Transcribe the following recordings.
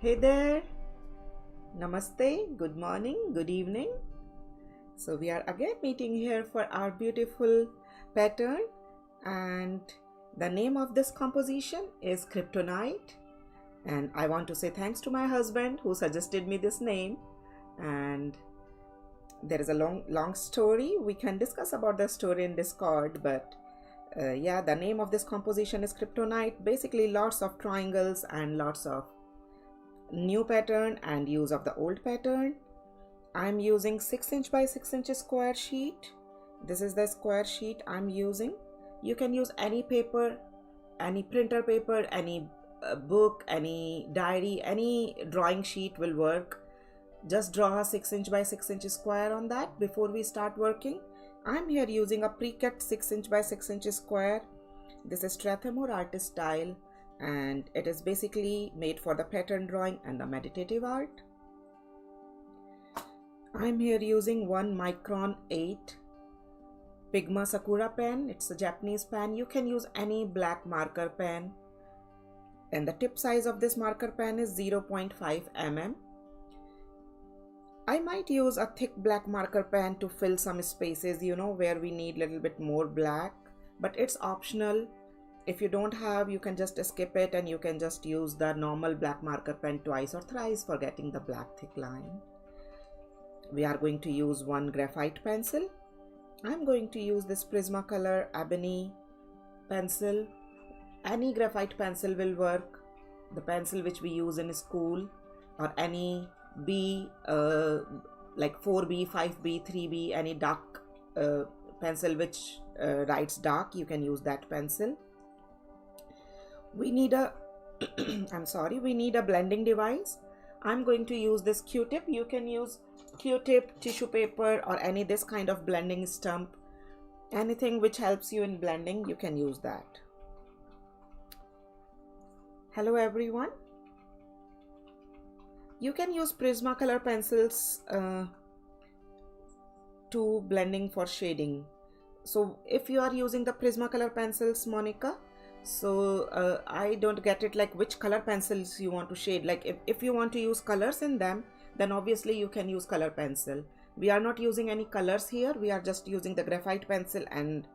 Hey there, namaste, good morning, good evening. So, we are again meeting here for our beautiful pattern, and the name of this composition is Kryptonite. And I want to say thanks to my husband who suggested me this name. And there is a long story. We can discuss about the story in Discord, but yeah, the name of this composition is Kryptonite. Basically, lots of triangles and lots of new pattern and use of the old pattern. I'm using 6" by 6" square sheet. This is the square sheet I'm using. You can use any paper, any printer paper, any book, any diary, any drawing sheet will work. Just draw a 6" by 6" square on that before we start working. I'm here using a pre-cut 6" by 6" square. This is Strathmore artist style, and it is basically made for the pattern drawing and the meditative art. I'm here using 1 micron 8 Pigma Sakura pen. It's a Japanese pen. You can use any black marker pen, and the tip size of this marker pen is 0.5 mm. I might use a thick black marker pen to fill some spaces, where we need a little bit more black, but it's optional. If you don't have, you can just skip it and you can just use the normal black marker pen twice or thrice for getting the black thick line. We are going to use 1 graphite pencil. I'm going to use this Prismacolor Ebony pencil. Any graphite pencil will work. The pencil which we use in school, or any B, like 4B, 5B, 3B, any dark pencil which writes dark, you can use that pencil. We need a we need a blending device. I'm going to use this Q-tip. You can use Q-tip, tissue paper, or any this kind of blending stump. Anything which helps you in blending, you can use that. Hello everyone. You can use Prismacolor pencils to blending for shading. So if you are using the Prismacolor pencils, Monica, so I don't get it, like which color pencils you want to shade. Like if you want to use colors in them, then obviously you can use color pencil. We are not using any colors here. We are just using the graphite pencil and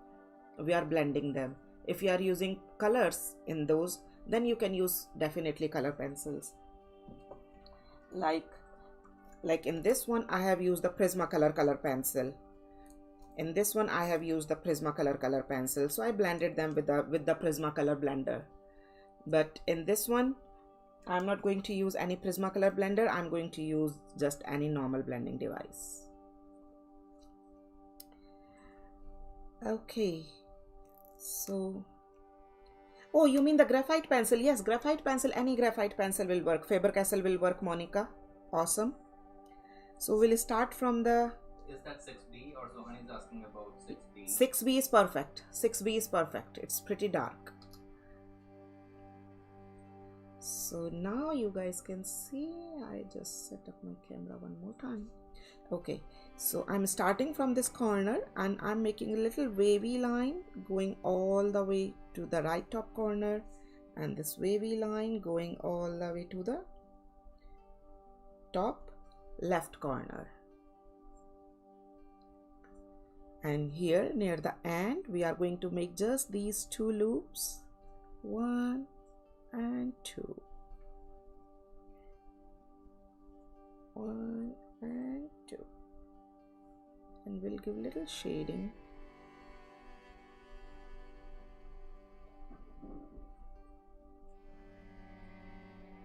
we are blending them. If you are using colors in those, then you can use definitely color pencils. Like in this one, I have used the Prismacolor color pencil. In this one, I have used the Prismacolor color pencil. So I blended them with the Prismacolor blender. But in this one, I'm not going to use any Prismacolor blender. I'm going to use just any normal blending device. Okay. So, oh, you mean the graphite pencil? Yes, graphite pencil, any graphite pencil will work. Faber-Castell will work, Monica. Awesome. So we'll start from the... Is that 6B, or Sohani is asking about 6B? 6B is perfect. 6B is perfect. It's pretty dark. So now you guys can see. I just set up my camera one more time. Okay, so I'm starting from this corner and I'm making a little wavy line going all the way to the right top corner, and this wavy line going all the way to the top left corner. And here near the end, we are going to make just these 2 loops, 1 and 2, 1 and 2, and we'll give little shading.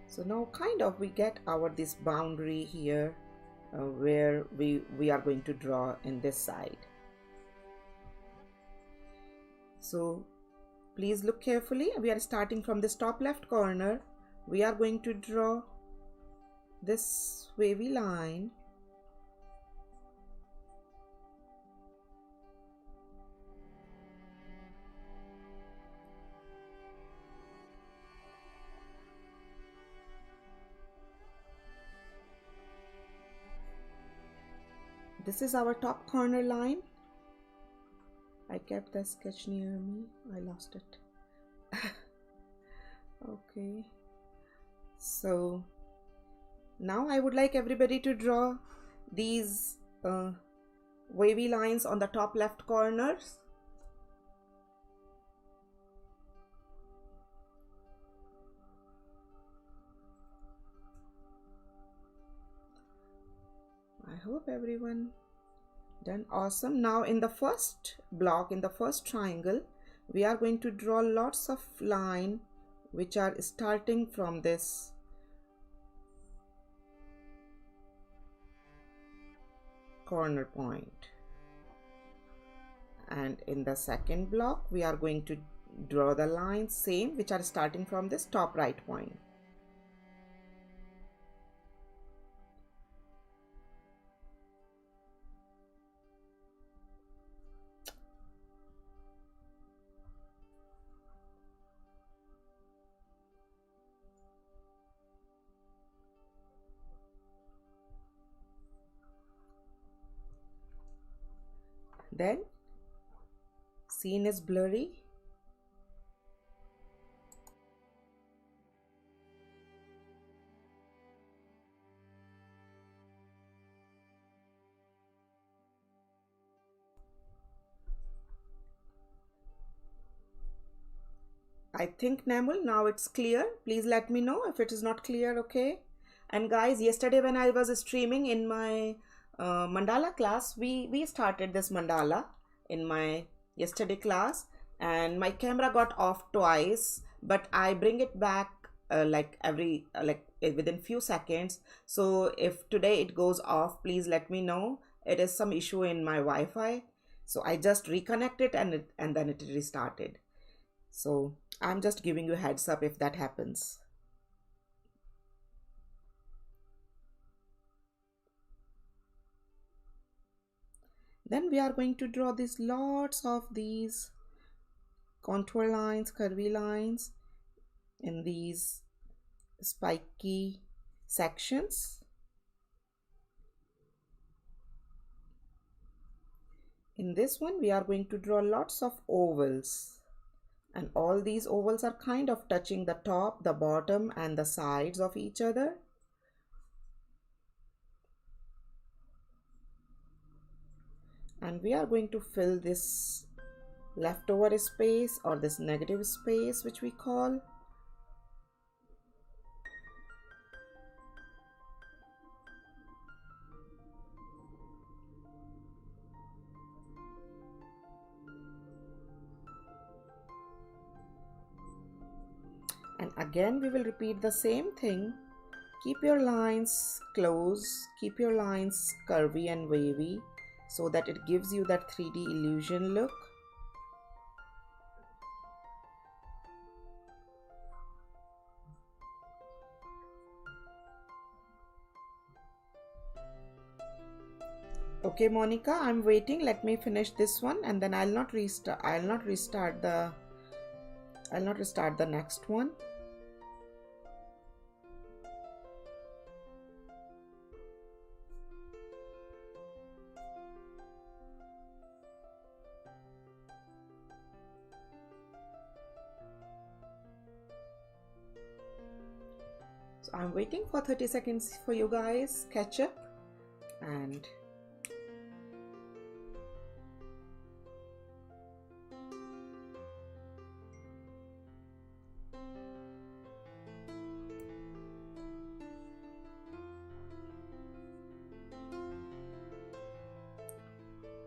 So now kind of we get our this boundary here where we are going to draw in this side. So please look carefully. We are starting from this top left corner. We are going to draw this wavy line. This is our top corner line. I kept the sketch near me. I lost it. Okay. So Now I would like everybody to draw these wavy lines on the top left corners. I hope everyone done awesome. Now in the first block, in the first triangle, we are going to draw lots of line which are starting from this corner point. And in the second block, we are going to draw the lines same which are starting from this top right point. Then scene is blurry. I think Namul, now it's clear. Please let me know if it is not clear, okay? And guys, yesterday when I was streaming in my mandala class, we started this mandala in my yesterday class, and my camera got off twice, but I bring it back like every within few seconds. So if today it goes off, please let me know. It is some issue in my Wi-Fi. So I just reconnect it and then it restarted. So I'm just giving you a heads up if that happens. Then we are going to draw these lots of these contour lines, curvy lines in these spiky sections. In this one, we are going to draw lots of ovals. And all these ovals are kind of touching the top, the bottom, and the sides of each other. And we are going to fill this leftover space or this negative space, which we call. And again, we will repeat the same thing. Keep your lines close, keep your lines curvy and wavy so that it gives you that 3D illusion look. Okay, Monica, I'm waiting. Let me finish this one and then I'll not restart the next one. So I'm waiting for 30 seconds for you guys. Catch up and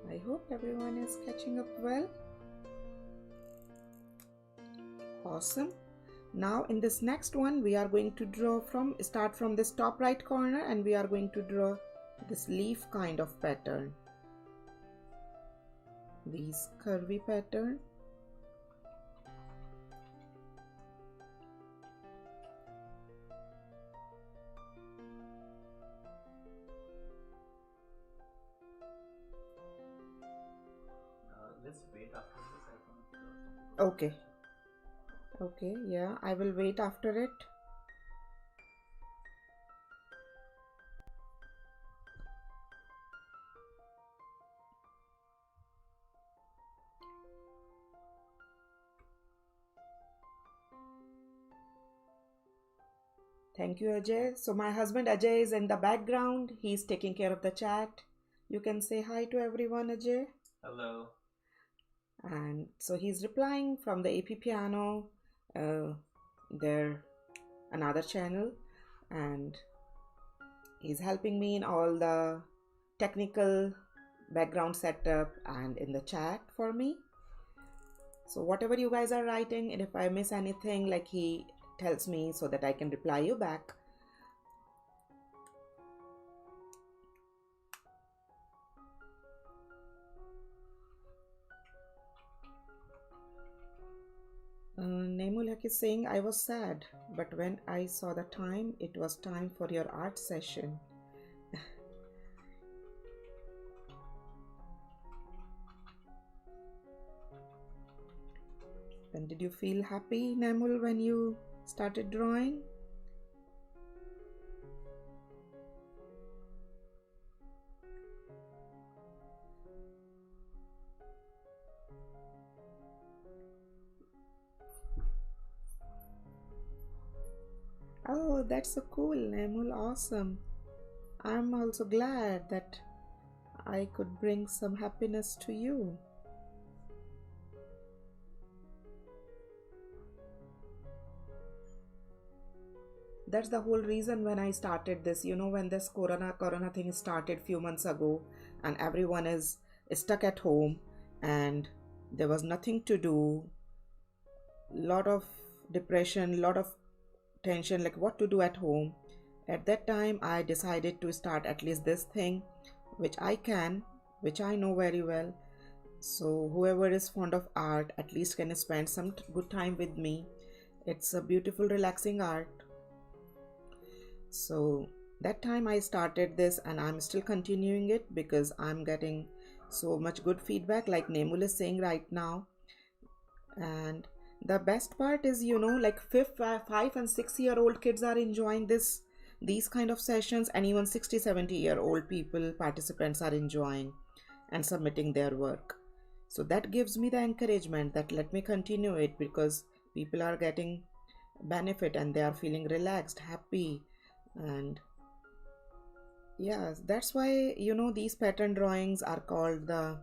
I hope everyone is catching up well. Awesome. Now in this next one, we are going to start from this top right corner and we are going to draw this leaf kind of pattern. These curvy pattern. Let's wait after this. I think. Okay. Okay, yeah, I will wait after it. Thank you, Ajay. So my husband Ajay is in the background. He's taking care of the chat. You can say hi to everyone, Ajay. Hello. And so he's replying from the AP Piano, their another channel, and he's helping me in all the technical background setup and in the chat for me. So whatever you guys are writing, and if I miss anything, like he tells me so that I can reply you back. Nemulak is saying, I was sad, but when I saw the time, it was time for your art session. And did you feel happy, Namul, when you started drawing? Oh, that's so cool, Namul. Awesome. I'm also glad that I could bring some happiness to you. That's the whole reason when I started this, when this corona thing started few months ago and everyone is stuck at home and there was nothing to do, lot of depression, lot of tension, like what to do at home. At that time I decided to start at least this thing which I know very well. So whoever is fond of art at least can spend some good time with me. It's a beautiful relaxing art. So that time I started this and I'm still continuing it because I'm getting so much good feedback like Nemul is saying right now. And the best part is, like 5 and 6-year-old kids are enjoying these kind of sessions, and even 60-70-year-old people, participants are enjoying and submitting their work. So that gives me the encouragement that let me continue it because people are getting benefit and they are feeling relaxed, happy. And yeah, that's why these pattern drawings are called the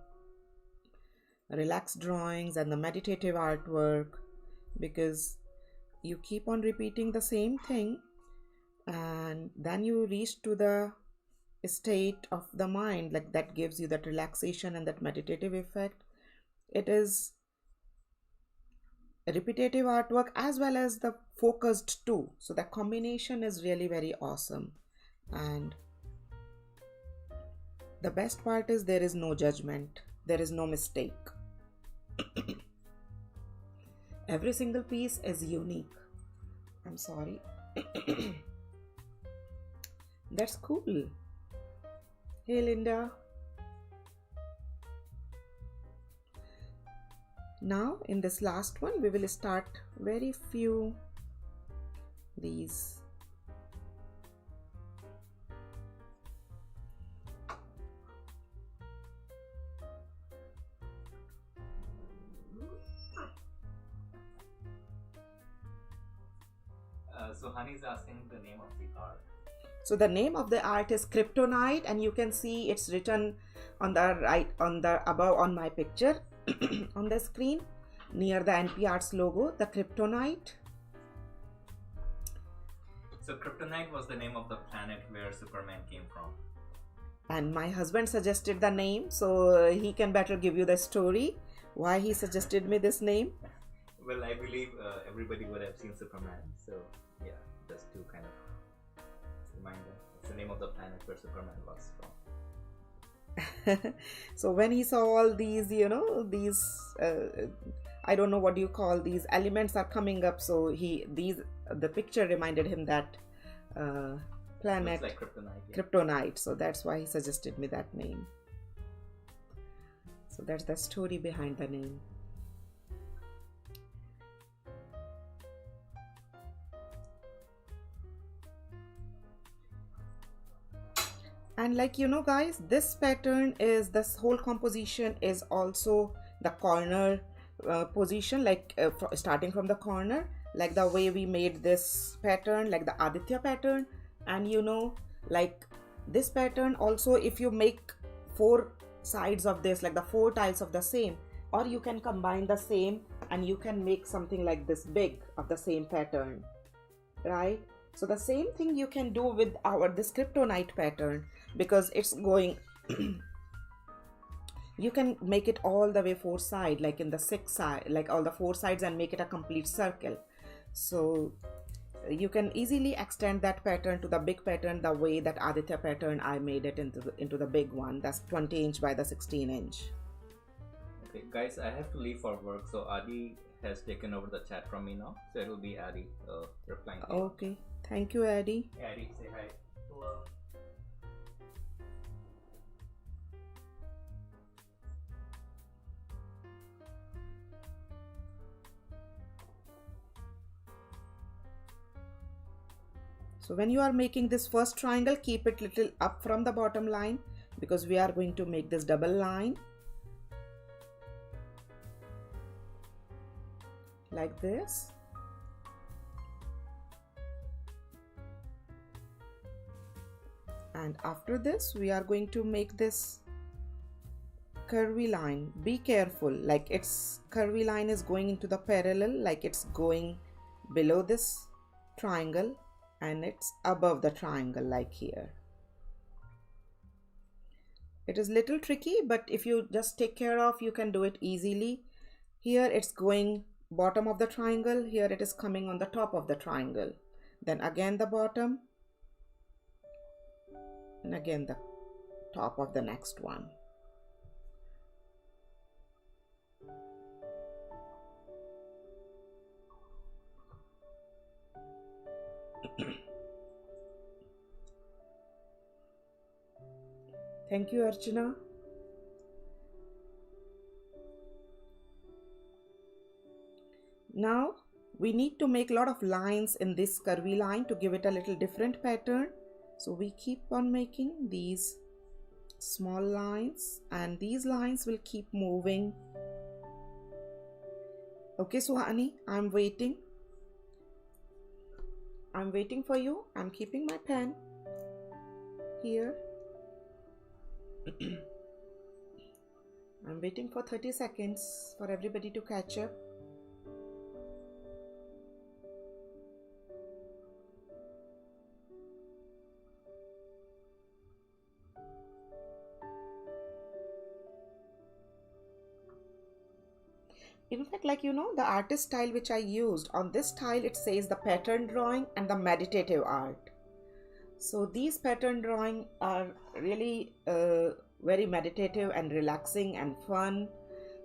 relaxed drawings and the meditative artwork, because you keep on repeating the same thing and then you reach to the state of the mind like that gives you that relaxation and that meditative effect. It is repetitive artwork as well as the focused too, so the combination is really very awesome. And the best part is there is no judgment, there is no mistake. Every single piece is unique. I'm sorry. That's cool. Hey Linda. Now in this last one we will start very few these. So Hani is asking the name of the art. So the name of the art is Kryptonite, and you can see it's written on the right, on the above on my picture on the screen near the NP Arts logo, the Kryptonite. So Kryptonite was the name of the planet where Superman came from. And my husband suggested the name, so he can better give you the story why he suggested me this name. Well, I believe everybody would have seen Superman, so yeah, just to kind of remind them, it's the name of the planet where Superman was from. So when he saw all these, I don't know what you call these elements are coming up, so the picture reminded him that planet, looks like Kryptonite. Yeah. Kryptonite. So that's why he suggested me that name. So that's the story behind the name. And like guys, this pattern is, this whole composition is also the corner position, like starting from the corner, like the way we made this pattern, like the Aditya pattern. And you know, like this pattern also, if you make 4 sides of this, like the 4 tiles of the same, or you can combine the same and you can make something like this big of the same pattern, right? So the same thing you can do with this kryptonite pattern, because it's going you can make it all the way 4 side, like in the 6 side, like all the 4 sides, and make it a complete circle. So you can easily extend that pattern to the big pattern the way that Aditya pattern I made it into the big one, that's 20 inch by the 16 inch. Okay guys, I have to leave for work, so Adi has taken over the chat from me now, so it will be Adi replying to you. Okay, thank you, Adi. Adi, say hi. Hello. So when you are making this first triangle, keep it little up from the bottom line, because we are going to make this double line like this. And after this, we are going to make this curvy line. Be careful, like its curvy line is going into the parallel, like it's going below this triangle and it's above the triangle, like here. It is little tricky, but if you just take care of, you can do it easily. Here it's going bottom of the triangle, here it is coming on the top of the triangle, then again the bottom, and again the top of the next one. Thank you, Archana. Now we need to make a lot of lines in this curvy line to give it a little different pattern. So we keep on making these small lines, and these lines will keep moving. Okay, so honey, I'm waiting for you. I'm keeping my pen here. I'm waiting for 30 seconds for everybody to catch up. In fact, like, you know, the artist style which I used, on this style it says the pattern drawing and the meditative art. So these pattern drawing are really very meditative and relaxing and fun.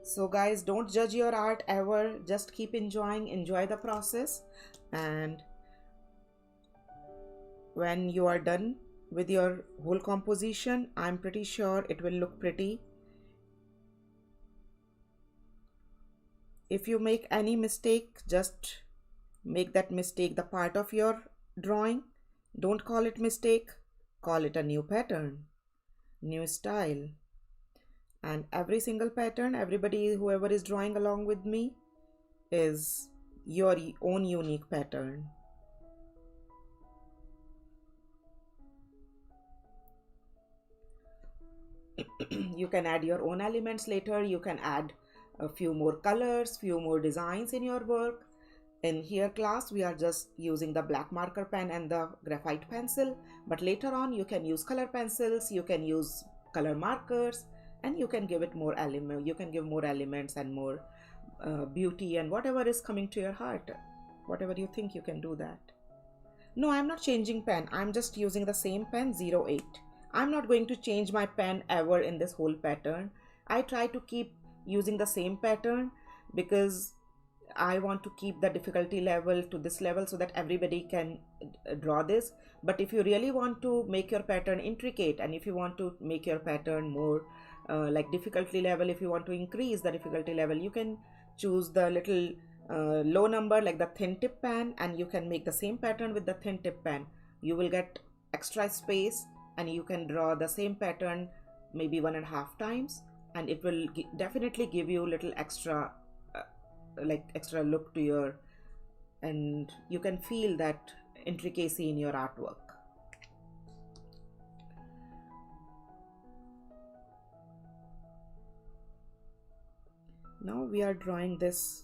So guys, don't judge your art ever, just keep enjoy the process, and when you are done with your whole composition, I'm pretty sure it will look pretty. If you make any mistake, just make that mistake the part of your drawing. Don't call it mistake, call it a new pattern, new style. And every single pattern, everybody, whoever is drawing along with me, is your own unique pattern. You can add your own elements later. You can add a few more colors, few more designs in your work. In here class, we are just using the black marker pen and the graphite pencil, but later on you can use color pencils, you can use color markers, and you can give it more element. You can give more elements and more beauty and whatever is coming to your heart, whatever you think, you can do that. No, I'm not changing pen. I'm just using the same pen, 08. I'm not going to change my pen ever in this whole pattern. I try to keep using the same pattern because I want to keep the difficulty level to this level so that everybody can draw this. But if you really want to make your pattern intricate, and if you want to make your pattern more like difficulty level, if you want to increase the difficulty level, you can choose the little low number like the thin tip pen, and you can make the same pattern with the thin tip pen. You will get extra space and you can draw the same pattern maybe 1.5 times, and it will definitely give you little extra like extra look to your and you can feel that intricacy in your artwork. Now we are drawing this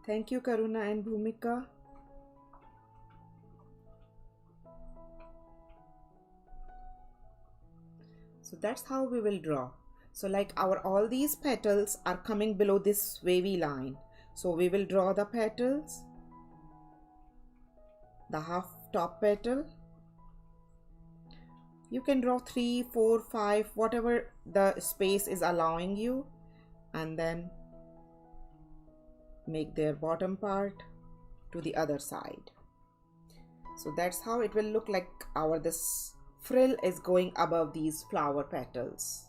Thank you, Karuna and Bhumika. So that's how we will draw. So like all these petals are coming below this wavy line. So we will draw the petals, the half top petal. You can draw 3, 4, 5, whatever the space is allowing you, and then make their bottom part to the other side. So that's how it will look like. This frill is going above these flower petals.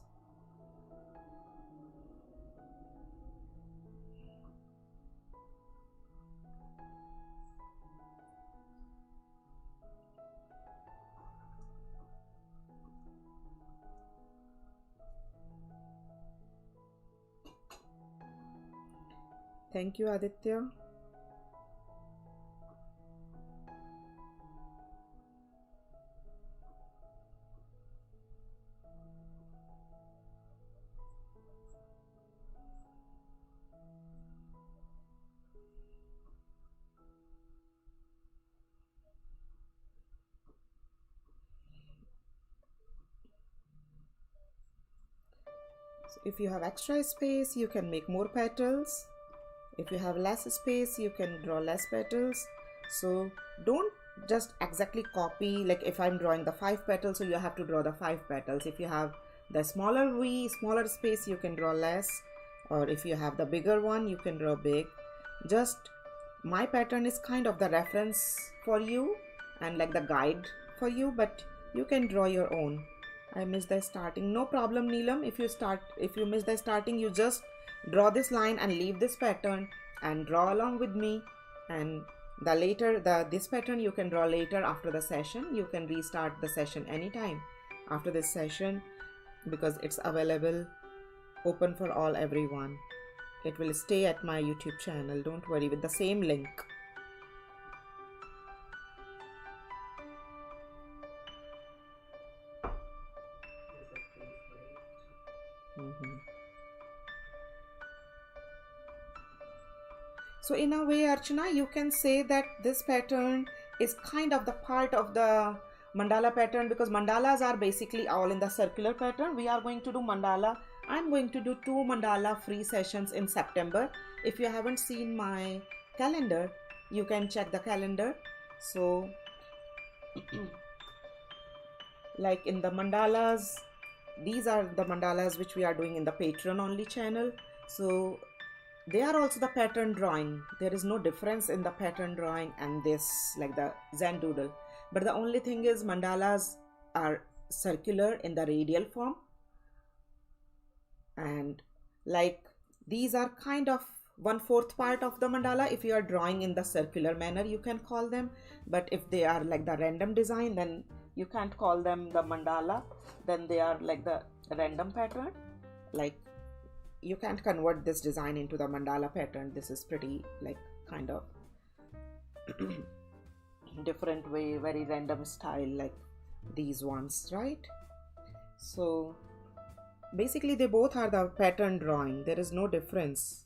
Thank you, Aditya. So if you have extra space, you can make more petals. If you have less space, you can draw less petals. So don't just exactly copy, like if I'm drawing the 5 petals, so you have to draw the 5 petals. If you have the smaller space, you can draw less, or if you have the bigger one, you can draw big. Just my pattern is kind of the reference for you and like the guide for you, but you can draw your own. I missed the starting. No problem, Neelam. If you miss the starting, you just draw this line and leave this pattern and draw along with me, and this pattern you can draw later after the session. You can restart the session anytime after this session because it's available, open for everyone. It will stay at my YouTube channel, don't worry, with the same link. So in a way, Archana, you can say that this pattern is kind of the part of the mandala pattern, because mandalas are basically all in the circular pattern. We are going to do mandala. I'm going to do 2 mandala free sessions in September. If you haven't seen my calendar, you can check the calendar. So like in the mandalas, these are the mandalas which we are doing in the Patreon only channel. So they are also the pattern drawing. There is no difference in the pattern drawing and this, like the Zen Doodle. But the only thing is mandalas are circular in the radial form. And like these are kind of 1/4 part of the mandala. If you are drawing in the circular manner, you can call them. But if they are like the random design, then you can't call them the mandala. Then they are like the random pattern. Like you can't convert this design into the mandala pattern. This is pretty like kind of different way, very random style like these ones, right? So basically they both are the pattern drawing. There is no difference.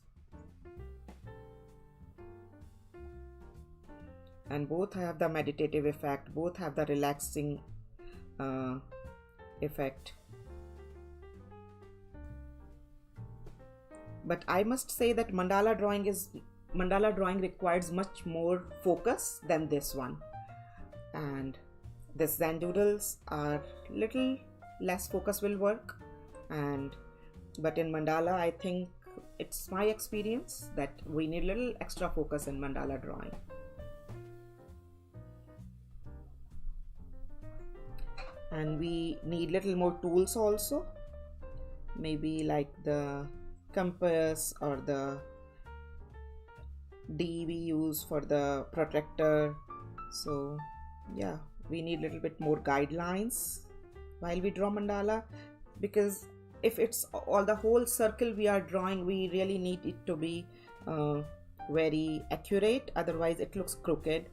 And both have the meditative effect, both have the relaxing effect. But I must say that mandala drawing requires much more focus than this one. And this Zen Doodles are little less focus will work. But in mandala, I think it's my experience that we need little extra focus in mandala drawing. And we need little more tools also, maybe like the compass or the D we use for the protractor. So yeah, we need a little bit more guidelines while we draw mandala, because if it's all the whole circle we are drawing, we really need it to be very accurate, otherwise it looks crooked.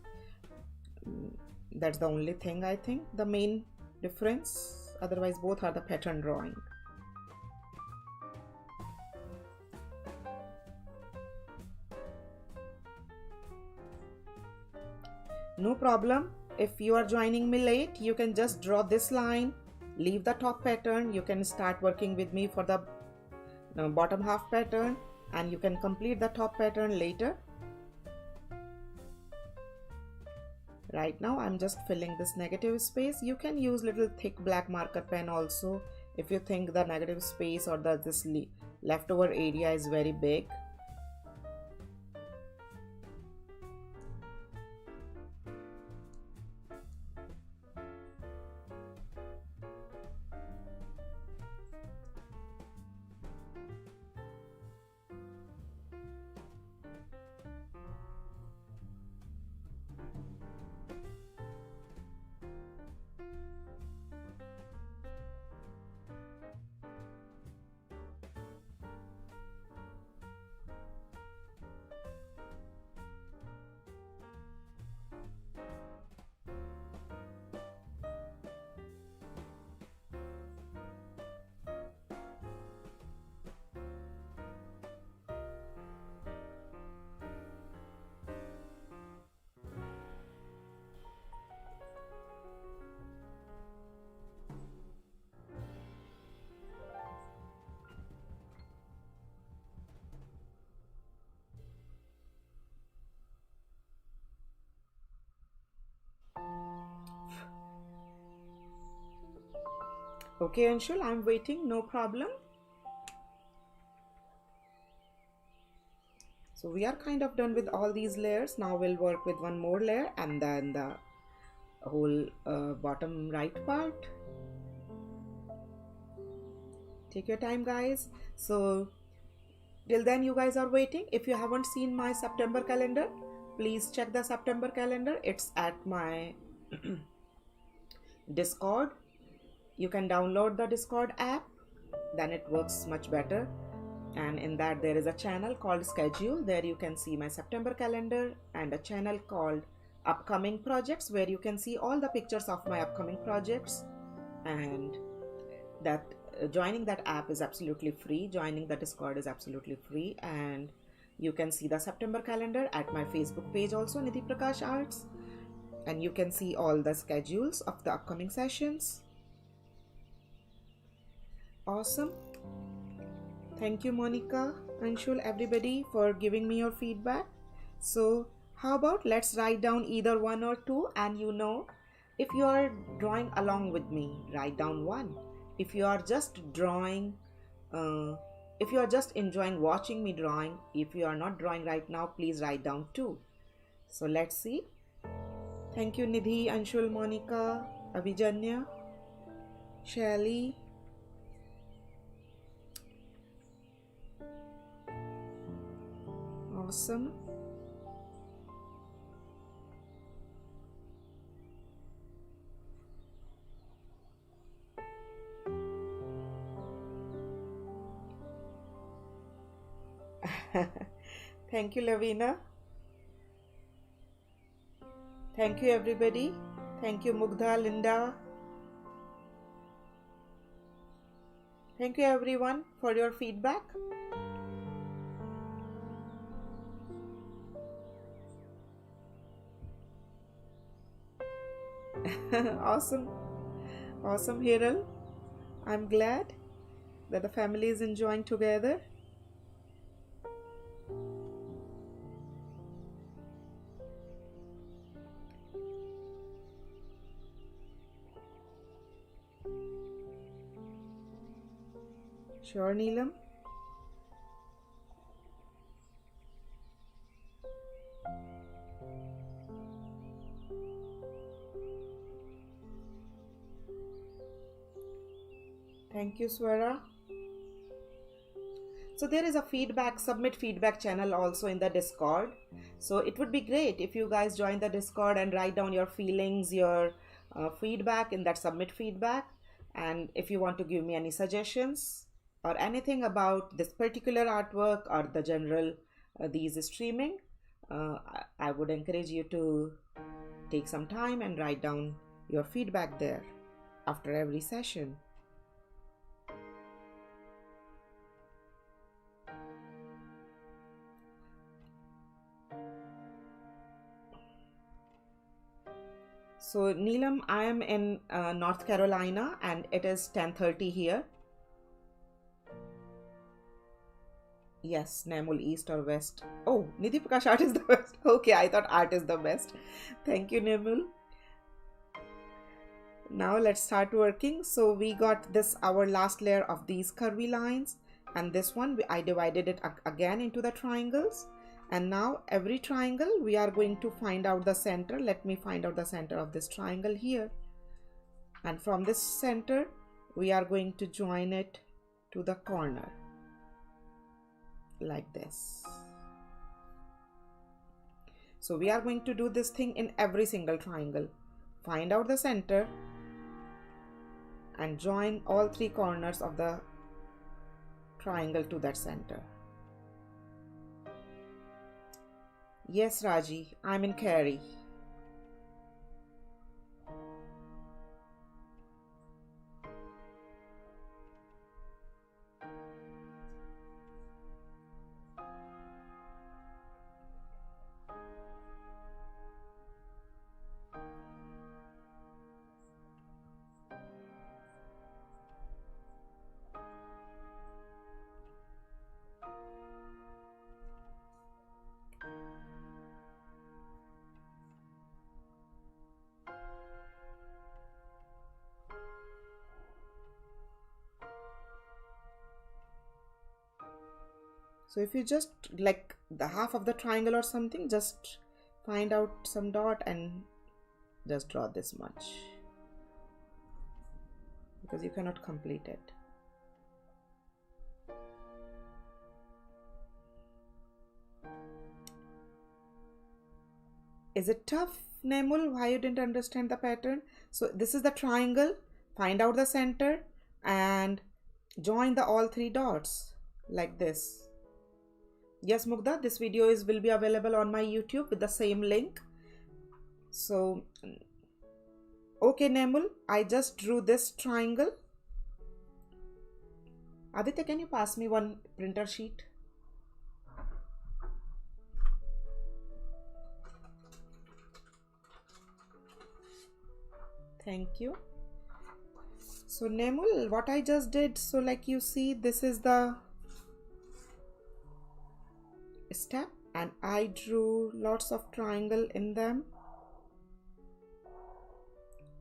That's the only thing, I think, the main difference. Otherwise both are the pattern drawing. No problem. If you are joining me late, you can just draw this line, leave the top pattern. You can start working with me for the bottom half pattern, and you can complete the top pattern later. Right now I'm just filling this negative space. You can use little thick black marker pen also if you think the negative space or this leftover area is very big. Okay, Anshul, I'm waiting, no problem. So we are kind of done with all these layers. Now we'll work with one more layer and then the whole bottom right part. Take your time, guys. So till then you guys are waiting. If you haven't seen my September calendar, please check the September calendar. It's at my Discord. You can download the Discord app, then it works much better. And in that there is a channel called Schedule. There you can see my September calendar, and a channel called Upcoming Projects, where you can see all the pictures of my upcoming projects. And that joining that app is absolutely free. Joining the Discord is absolutely free. And you can see the September calendar at my Facebook page also, Nidhi Prakash Arts. And you can see all the schedules of the upcoming sessions. Awesome. Thank you, Monica, Anshul, everybody, for giving me your feedback. So how about let's write down either 1 or 2, and if you are drawing along with me, write down 1. If you are just drawing, if you are just enjoying watching me drawing, if you are not drawing right now, please write down 2. So let's see. Thank you, Nidhi, Anshul, Monica, Abhijanya, Shelly. Awesome. Thank you, Lavina. Thank you, everybody. Thank you, Mugdha, Linda. Thank you, everyone, for your feedback. Awesome. Awesome, Hiral. I'm glad that the family is enjoying together. Sure, Neelam. Thank you, Swara. So there is a submit feedback channel also in the Discord. So it would be great if you guys join the Discord and write down your feelings, your feedback in that submit feedback. And if you want to give me any suggestions or anything about this particular artwork or the general these streaming, I would encourage you to take some time and write down your feedback there after every session. So Neelam, I am in North Carolina and it is 10:30 here. Yes, Namul, east or west. Oh, Nidhi, Prakash, art is the best. Okay, I thought art is the best. Thank you, Namul. Now let's start working. So we got this, our last layer of these curvy lines, and this one I divided it again into the triangles. And now every triangle we are going to find out the center. Let me find out the center of this triangle here. And from this center, we are going to join it to the corner like this. So we are going to do this thing in every single triangle. Find out the center and join all three corners of the triangle to that center. Yes, Raji, I'm in Cary. So if you just like the half of the triangle or something, just find out some dot and just draw this much, because you cannot complete it. Is it tough, Nemul? Why you didn't understand the pattern? So this is the triangle. Find out the center and join the all three dots like this. Yes, Mugdha, this video will be available on my YouTube with the same link. So, okay, Nemul, I just drew this triangle. Aditya, can you pass me one printer sheet? Thank you. So, Nemul, what I just did, so like you see, this is the step and I drew lots of triangle in them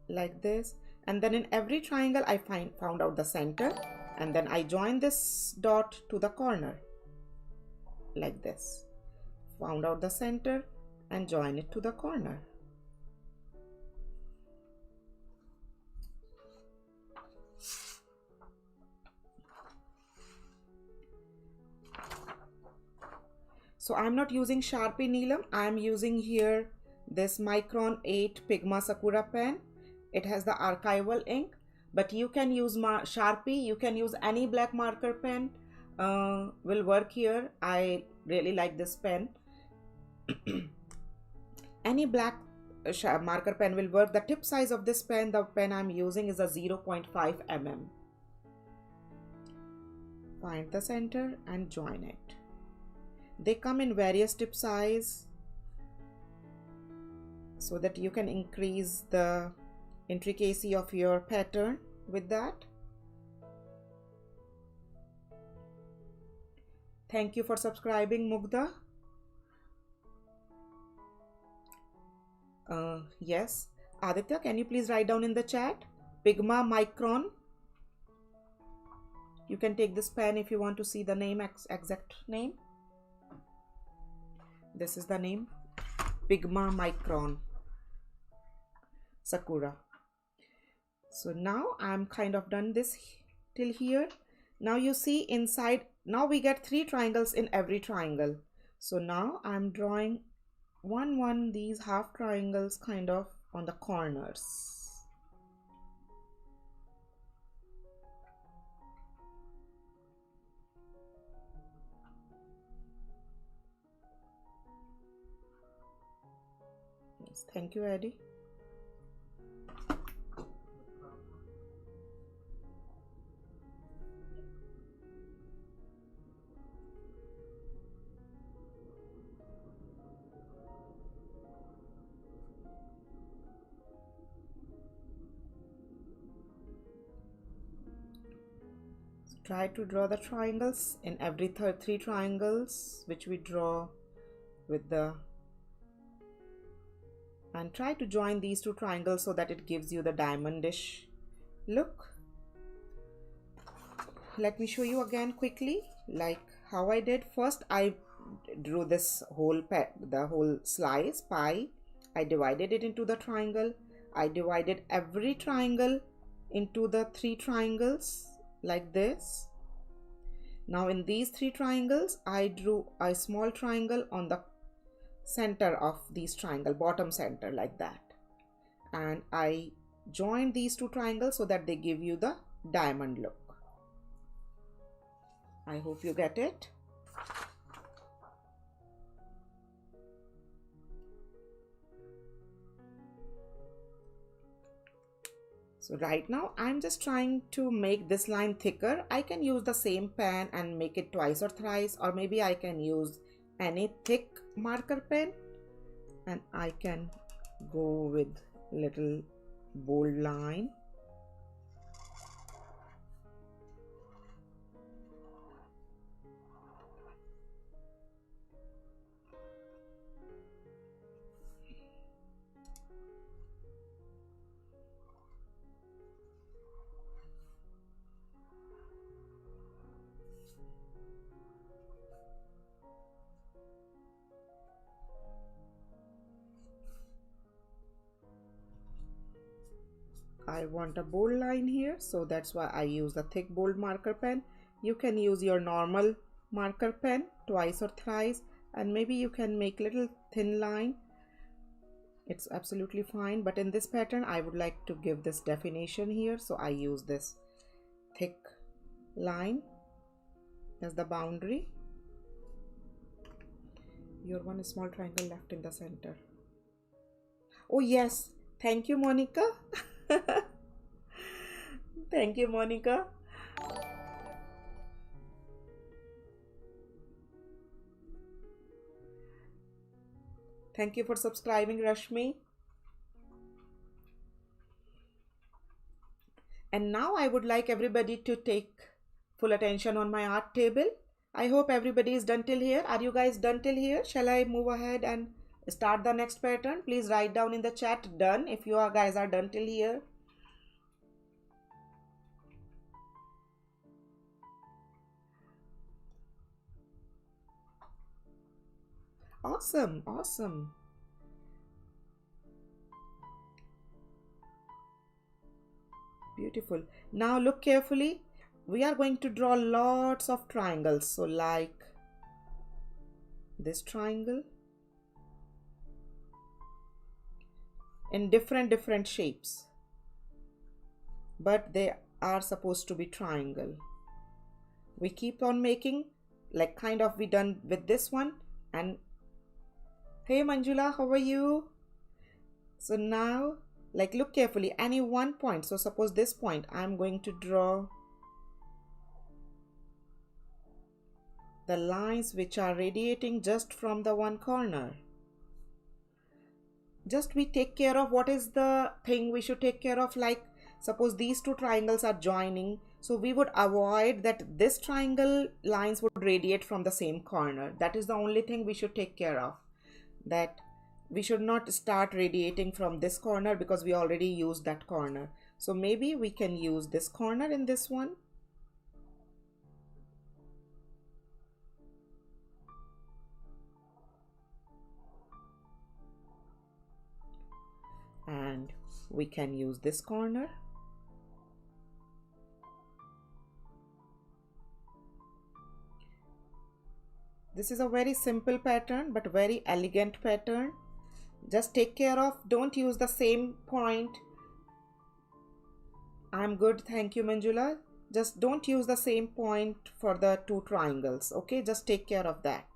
like this, and then in every triangle I found out the center, and then I joined this dot to the corner like this. Found out the center and join it to the corner. So I'm not using Sharpie Neelam, I'm using here this Micron 8 Pigma Sakura pen. It has the archival ink, but you can use Sharpie, you can use any black marker pen, will work here. I really like this pen. Any black marker pen will work. The tip size of this pen, the pen I'm using, is a 0.5 mm. Find the center and join it. They come in various tip size so that you can increase the intricacy of your pattern with that. Thank you for subscribing, Mugdha. Yes, Aditya, can you please write down in the chat Pigma Micron? You can take this pen if you want to see the name, exact name. This is the name, Pigma Micron Sakura. So now I'm kind of done this till here. Now you see inside, now we get 3 triangles in every triangle. So now I'm drawing these half triangles kind of on the corners. Thank you, Eddie. Try to draw the triangles in every three triangles which we draw with the, and try to join these two triangles so that it gives you the diamondish look. Let me show you again quickly like how I did. First I drew this whole the whole slice pie. I divided it into the triangle. I divided every triangle into the three triangles like this. Now in these three triangles I drew a small triangle on the center of these triangle, bottom center, like that, and I joined these two triangles so that they give you the diamond look. I hope you get it. So right now I'm just trying to make this line thicker. I can use the same pen and make it twice or thrice, or maybe I can use any thick marker pen and I can go with little bold line. I want a bold line here, so that's why I use the thick bold marker pen. You can use your normal marker pen twice or thrice, and maybe you can make little thin line. It's absolutely fine, but in this pattern I would like to give this definition here, so I use this thick line as the boundary. Your one small triangle left in the center. Oh yes, thank you, Monica. Thank you, Monica. Thank you for subscribing, Rashmi. And now I would like everybody to take full attention on my art table. I hope everybody is done till here. Are you guys done till here? Shall I move ahead and start the next pattern? Please write down in the chat done if you guys are done till here. Awesome, awesome. Beautiful. Now look carefully. We are going to draw lots of triangles. So like this triangle in different shapes, but they are supposed to be triangle. We keep on making, like kind of we done with this one. And hey Manjula, how are you? So now like look carefully, any one point. So suppose this point, I'm going to draw the lines which are radiating just from the one corner. Just we take care of what is the thing we should take care of. Like suppose these two triangles are joining, so we would avoid that this triangle lines would radiate from the same corner. That is the only thing we should take care of, that we should not start radiating from this corner because we already used that corner. So maybe we can use this corner in this one. And we can use this corner. This is a very simple pattern but very elegant pattern. Just take care of, don't use the same point. I'm good, thank you Manjula. Just don't use the same point for the two triangles, okay? Just take care of that.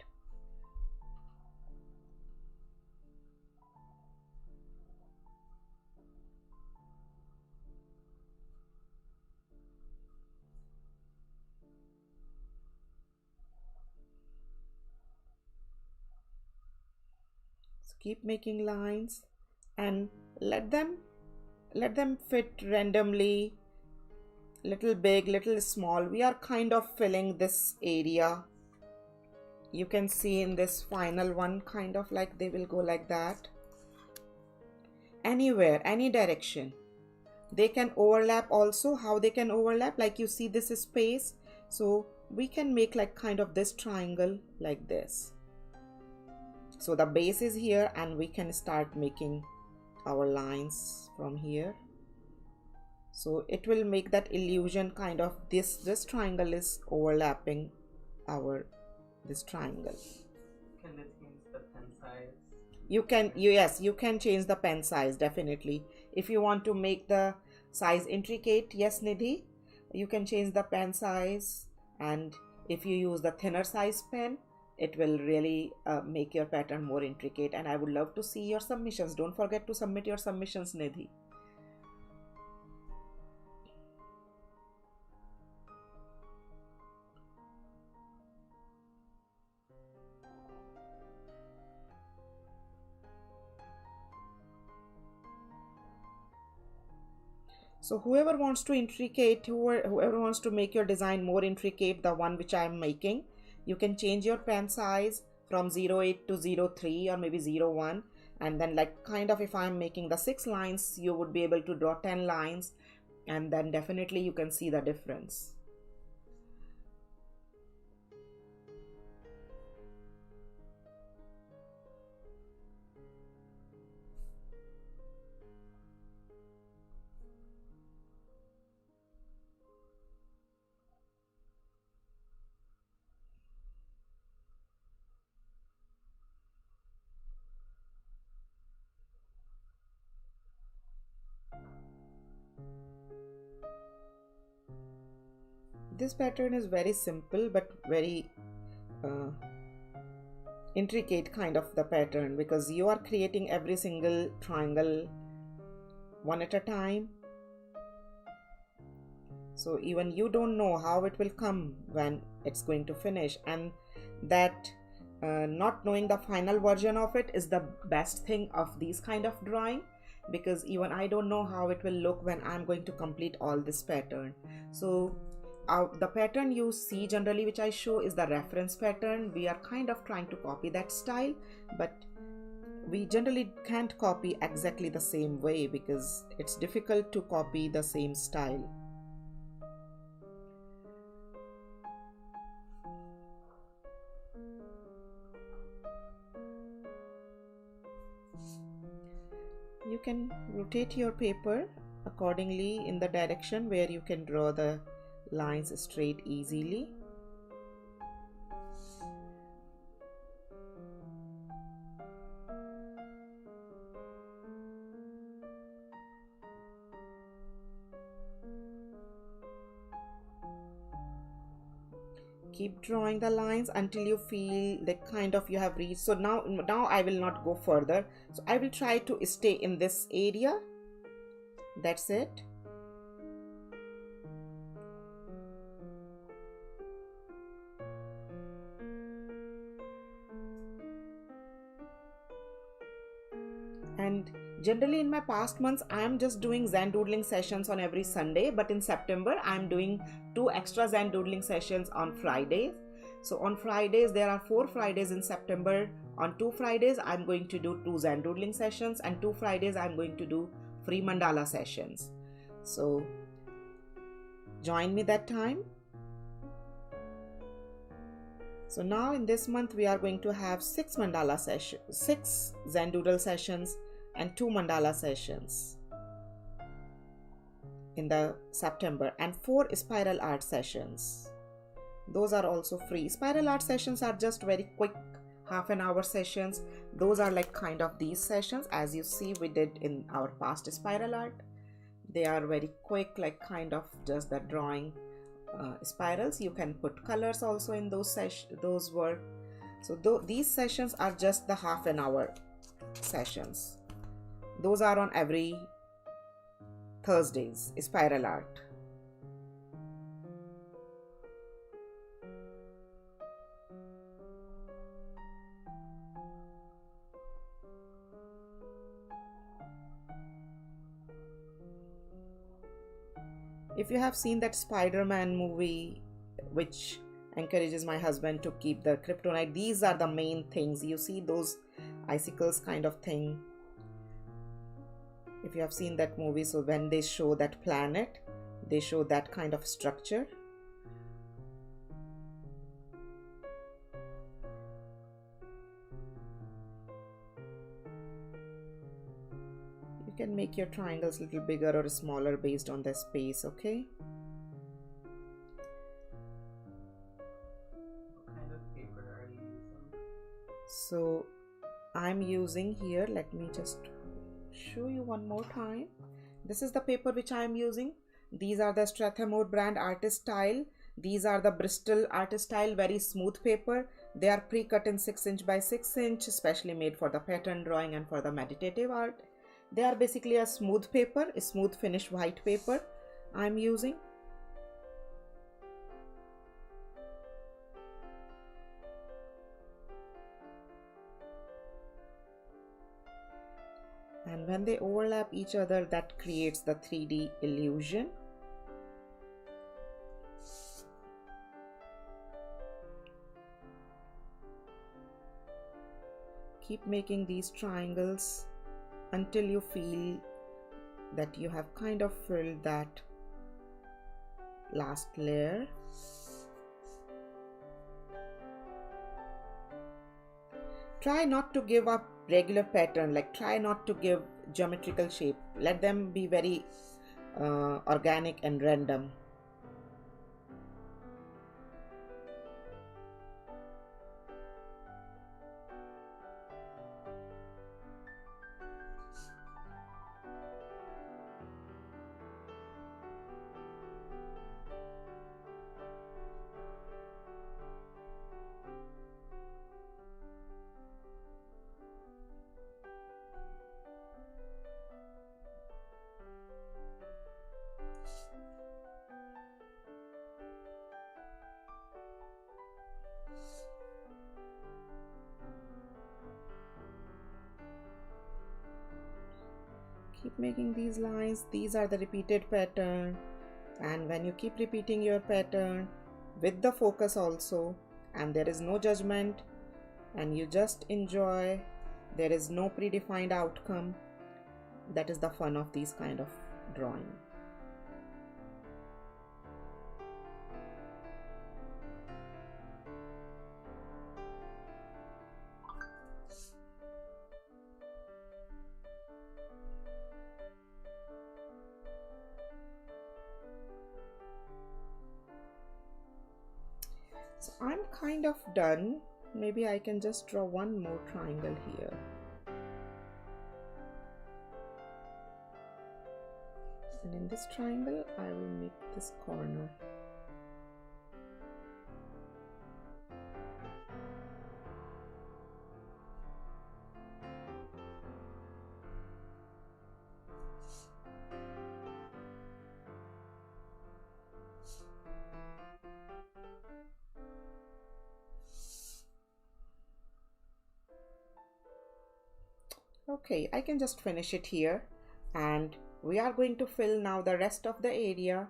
Keep making lines and let them fit randomly, little big, little small. We are kind of filling this area. You can see in this final one, kind of like they will go like that. Anywhere, any direction. They can overlap also. How they can overlap, like you see this space, so we can make like kind of this triangle like this. So the base is here and we can start making our lines from here. So it will make that illusion kind of this triangle is overlapping this triangle. Can they change the pen size? Yes, you can change the pen size, definitely. If you want to make the size intricate, yes Nidhi, you can change the pen size, and if you use the thinner size pen, it will really make your pattern more intricate. And I would love to see your submissions. Don't forget to submit your submissions, Nidhi. So whoever wants to whoever wants to make your design more intricate, the one which I am making, you can change your pen size from 08 to 03 or maybe 01, and then like kind of if I am making the 6 lines, you would be able to draw 10 lines, and then definitely you can see the difference. This pattern is very simple but very intricate kind of the pattern, because you are creating every single triangle one at a time. So even you don't know how it will come when it's going to finish, and that not knowing the final version of it is the best thing of these kind of drawing, because even I don't know how it will look when I'm going to complete all this pattern. So the pattern you see generally which I show is the reference pattern. We are kind of trying to copy that style, but we generally can't copy exactly the same way because it's difficult to copy the same style. You can rotate your paper accordingly in the direction where you can draw the lines straight easily. Keep drawing the lines until you feel that kind of you have reached. So now I will not go further, so I will try to stay in this area. That's it. And generally in my past months I am just doing Zen doodling sessions on every Sunday, but in September I am doing 2 extra Zen doodling sessions on Fridays. So on Fridays, there are 4 Fridays in September. On 2 Fridays I'm going to do 2 Zen doodling sessions, and 2 Fridays I'm going to do free mandala sessions. So join me that time. So now in this month we are going to have 6 mandala sessions, 6 Zen doodle sessions and 2 mandala sessions in the September, and 4 spiral art sessions. Those are also free. Spiral art sessions are just very quick half an hour sessions. Those are like kind of these sessions as you see we did in our past spiral art. They are very quick, like kind of just the drawing spirals. You can put colors also in those work. So these sessions are just the half an hour sessions. Those are on every Thursdays, spiral art. If you have seen that Spider-Man movie, which encourages my husband to keep the kryptonite, these are the main things. You see those icicles kind of thing. If you have seen that movie, so when they show that planet, they show that kind of structure. You can make your triangles a little bigger or smaller based on the space, okay? What kind of paper are you using? So I'm using here, let me just show you one more time. This is the paper which I am using. These are the Strathmore brand artist style. These are the Bristol artist style, very smooth paper. They are pre-cut in 6" by 6", especially made for the pattern drawing and for the meditative art. They are basically a smooth paper, a smooth finish white paper I'm using. And when they overlap each other, that creates the 3D illusion. Keep making these triangles until you feel that you have kind of filled that last layer. Try not to give a regular pattern, like try not to give geometrical shape. Let them be very organic and random. Keep making these lines. These are the repeated pattern, and when you keep repeating your pattern with the focus also, and there is no judgment, and you just enjoy, there is no predefined outcome. That is the fun of these kind of drawing. So I'm kind of done. Maybe I can just draw one more triangle here. And in this triangle, I will make this corner. Okay, I can just finish it here, and we are going to fill now the rest of the area.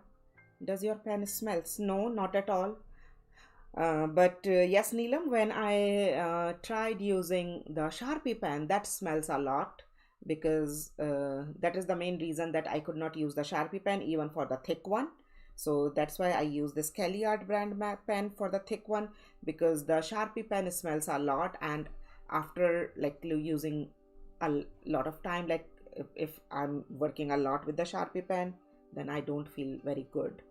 Does your pen smells? No, not at all. But yes, Neelam, when I tried using the Sharpie pen, that smells a lot, because that is the main reason that I could not use the Sharpie pen even for the thick one. So that's why I use this Kelly Art brand pen for the thick one, because the Sharpie pen smells a lot, and after like using a lot of time, like if I'm working a lot with the Sharpie pen, then I don't feel very good.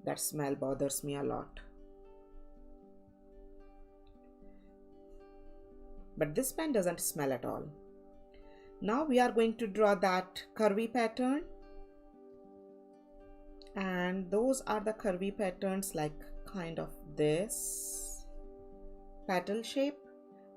That smell bothers me a lot. But this pen doesn't smell at all. Now we are going to draw that curvy pattern, and those are the curvy patterns, like kind of this petal shape,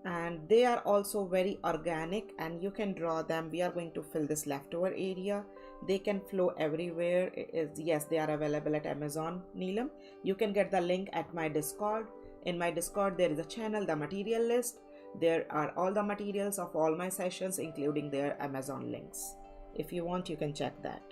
and they are also very organic, and you can draw them. We are going to fill this leftover area. They can flow everywhere. Yes, they are available at Amazon, Neelam. You can get the link at my Discord. In my Discord there is a channel, the material list. There are all the materials of all my sessions, including their Amazon links. If you want, you can check that.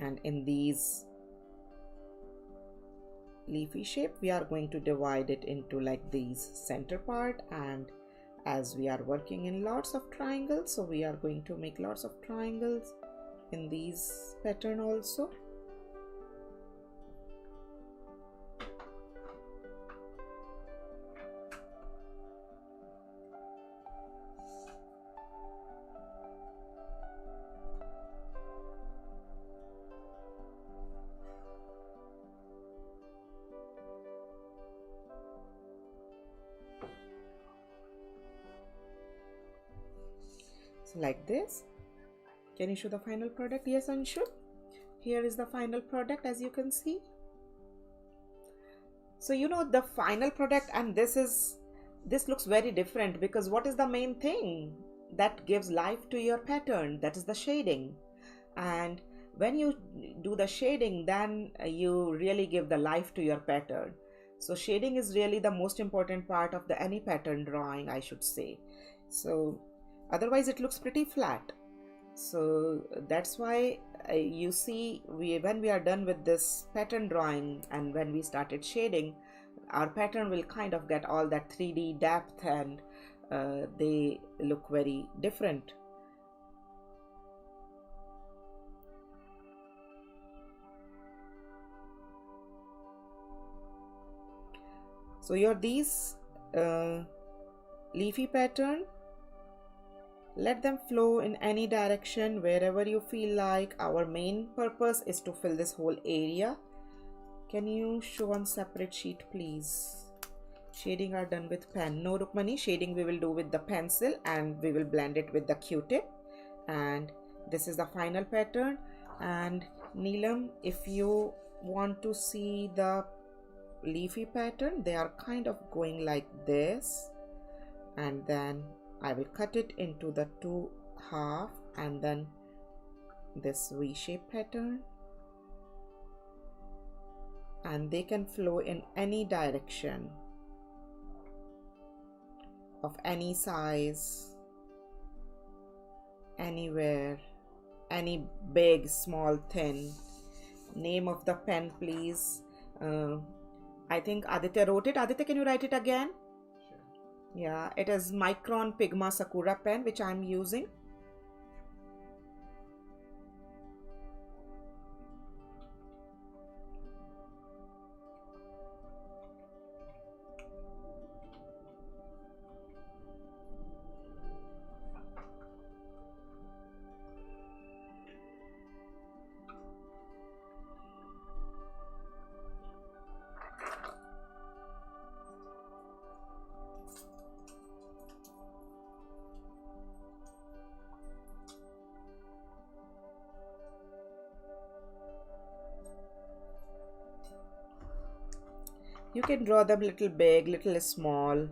And in these leafy shape, we are going to divide it into like these center part, and as we are working in lots of triangles, so we are going to make lots of triangles in these pattern also. Like this. Can you show the final product? Yes, Anshu. Here is the final product, as you can see. So you know the final product, and this looks very different, because what is the main thing that gives life to your pattern? That is the shading. And when you do the shading, then you really give the life to your pattern. So shading is really the most important part of the any pattern drawing, I should say. So otherwise it looks pretty flat. So that's why you see, when we are done with this pattern drawing and when we started shading, our pattern will kind of get all that 3D depth, and they look very different. So these leafy pattern, let them flow in any direction wherever you feel like. Our main purpose is to fill this whole area. Can you show on separate sheet, please? Shading are done with pen. No, Rukmani, shading we will do with the pencil, and we will blend it with the Q-tip. And this is the final pattern. And Neelam, if you want to see the leafy pattern, they are kind of going like this, and then I will cut it into the 2 half, and then this V-shape pattern, and they can flow in any direction of any size, anywhere, any big, small, thin. Name of the pen, please. I think Aditya wrote it. Aditya, can you write it again? Yeah, it is Micron Pigma Sakura pen, which I'm using. You can draw them little big, little small,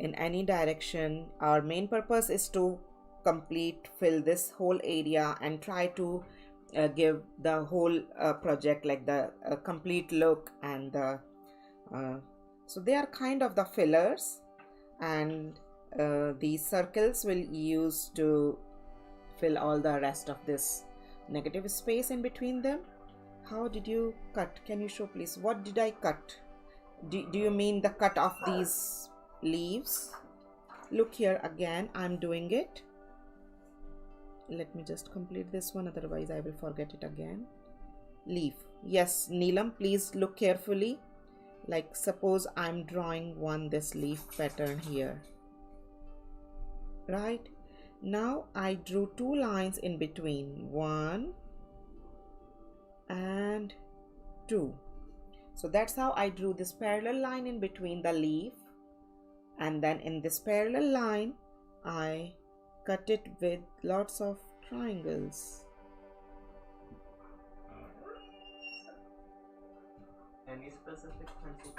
in any direction. Our main purpose is to fill this whole area and try to give the whole project like the complete look, and so they are kind of the fillers, and these circles will use to fill all the rest of this negative space in between them. How did you cut? Can you show, please? What did I cut? Do you mean the cut of these leaves? Look here again, I'm doing it. Let me just complete this one, otherwise I will forget it again. Leaf. Yes, Neelam, please look carefully. Like suppose I'm drawing this leaf pattern here. Right? Now I drew 2 lines in between. 1 and 2. So that's how I drew this parallel line in between the leaf, and then in this parallel line I cut it with lots of triangles. Any specific pencil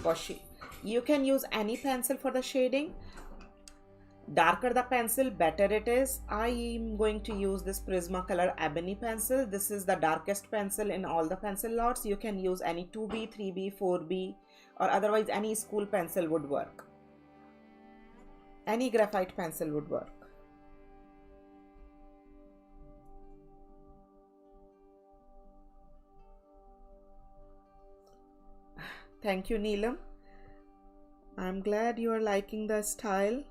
for shading? You can use any pencil for the shading. Darker the pencil, better it is. I am going to use this Prismacolor Ebony pencil. This is the darkest pencil in all the pencil lots. You can use any 2B, 3B, 4B, or otherwise any school pencil would work. Any graphite pencil would work. Thank you, Neelam. I'm glad you are liking the style.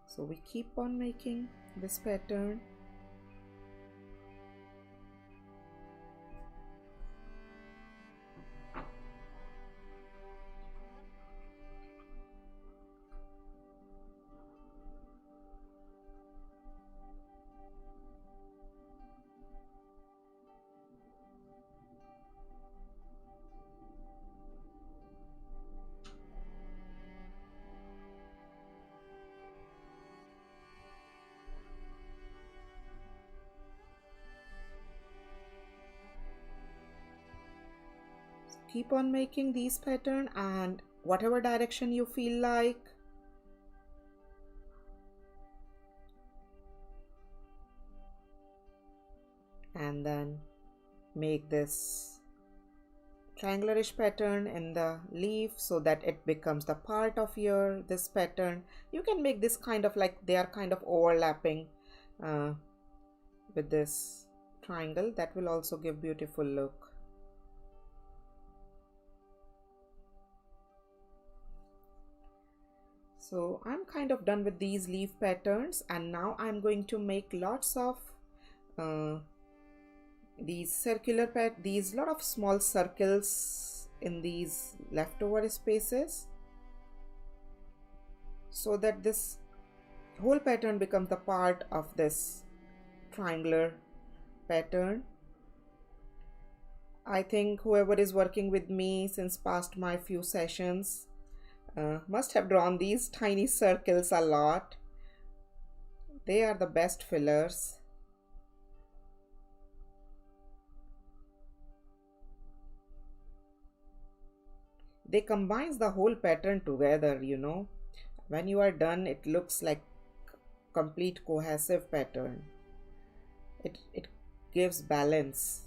So we keep on making this pattern. Keep on making these pattern and whatever direction you feel like. And then make this triangularish pattern in the leaf so that it becomes the part of your this pattern. You can make this kind of like they are kind of overlapping with this triangle. That will also give beautiful look. So I'm kind of done with these leaf patterns, and now I'm going to make lots of these circular these lot of small circles in these leftover spaces so that this whole pattern becomes the part of this triangular pattern. I think whoever is working with me since past my few sessions must have drawn these tiny circles a lot. They are the best fillers. They combines the whole pattern together, you know. When you are done, it looks like complete cohesive pattern. It gives balance.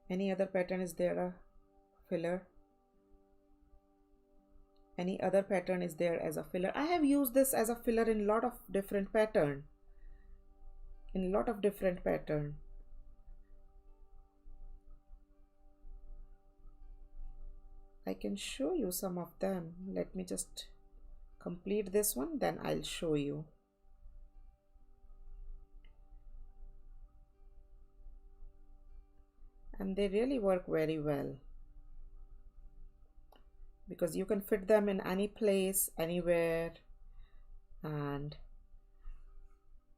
Any other pattern is there a filler? Any other pattern is there as a filler? I have used this as a filler in lot of different pattern. I can show you some of them. Let me just complete this one, then I'll show you. And they really work very well because you can fit them in any place, anywhere, and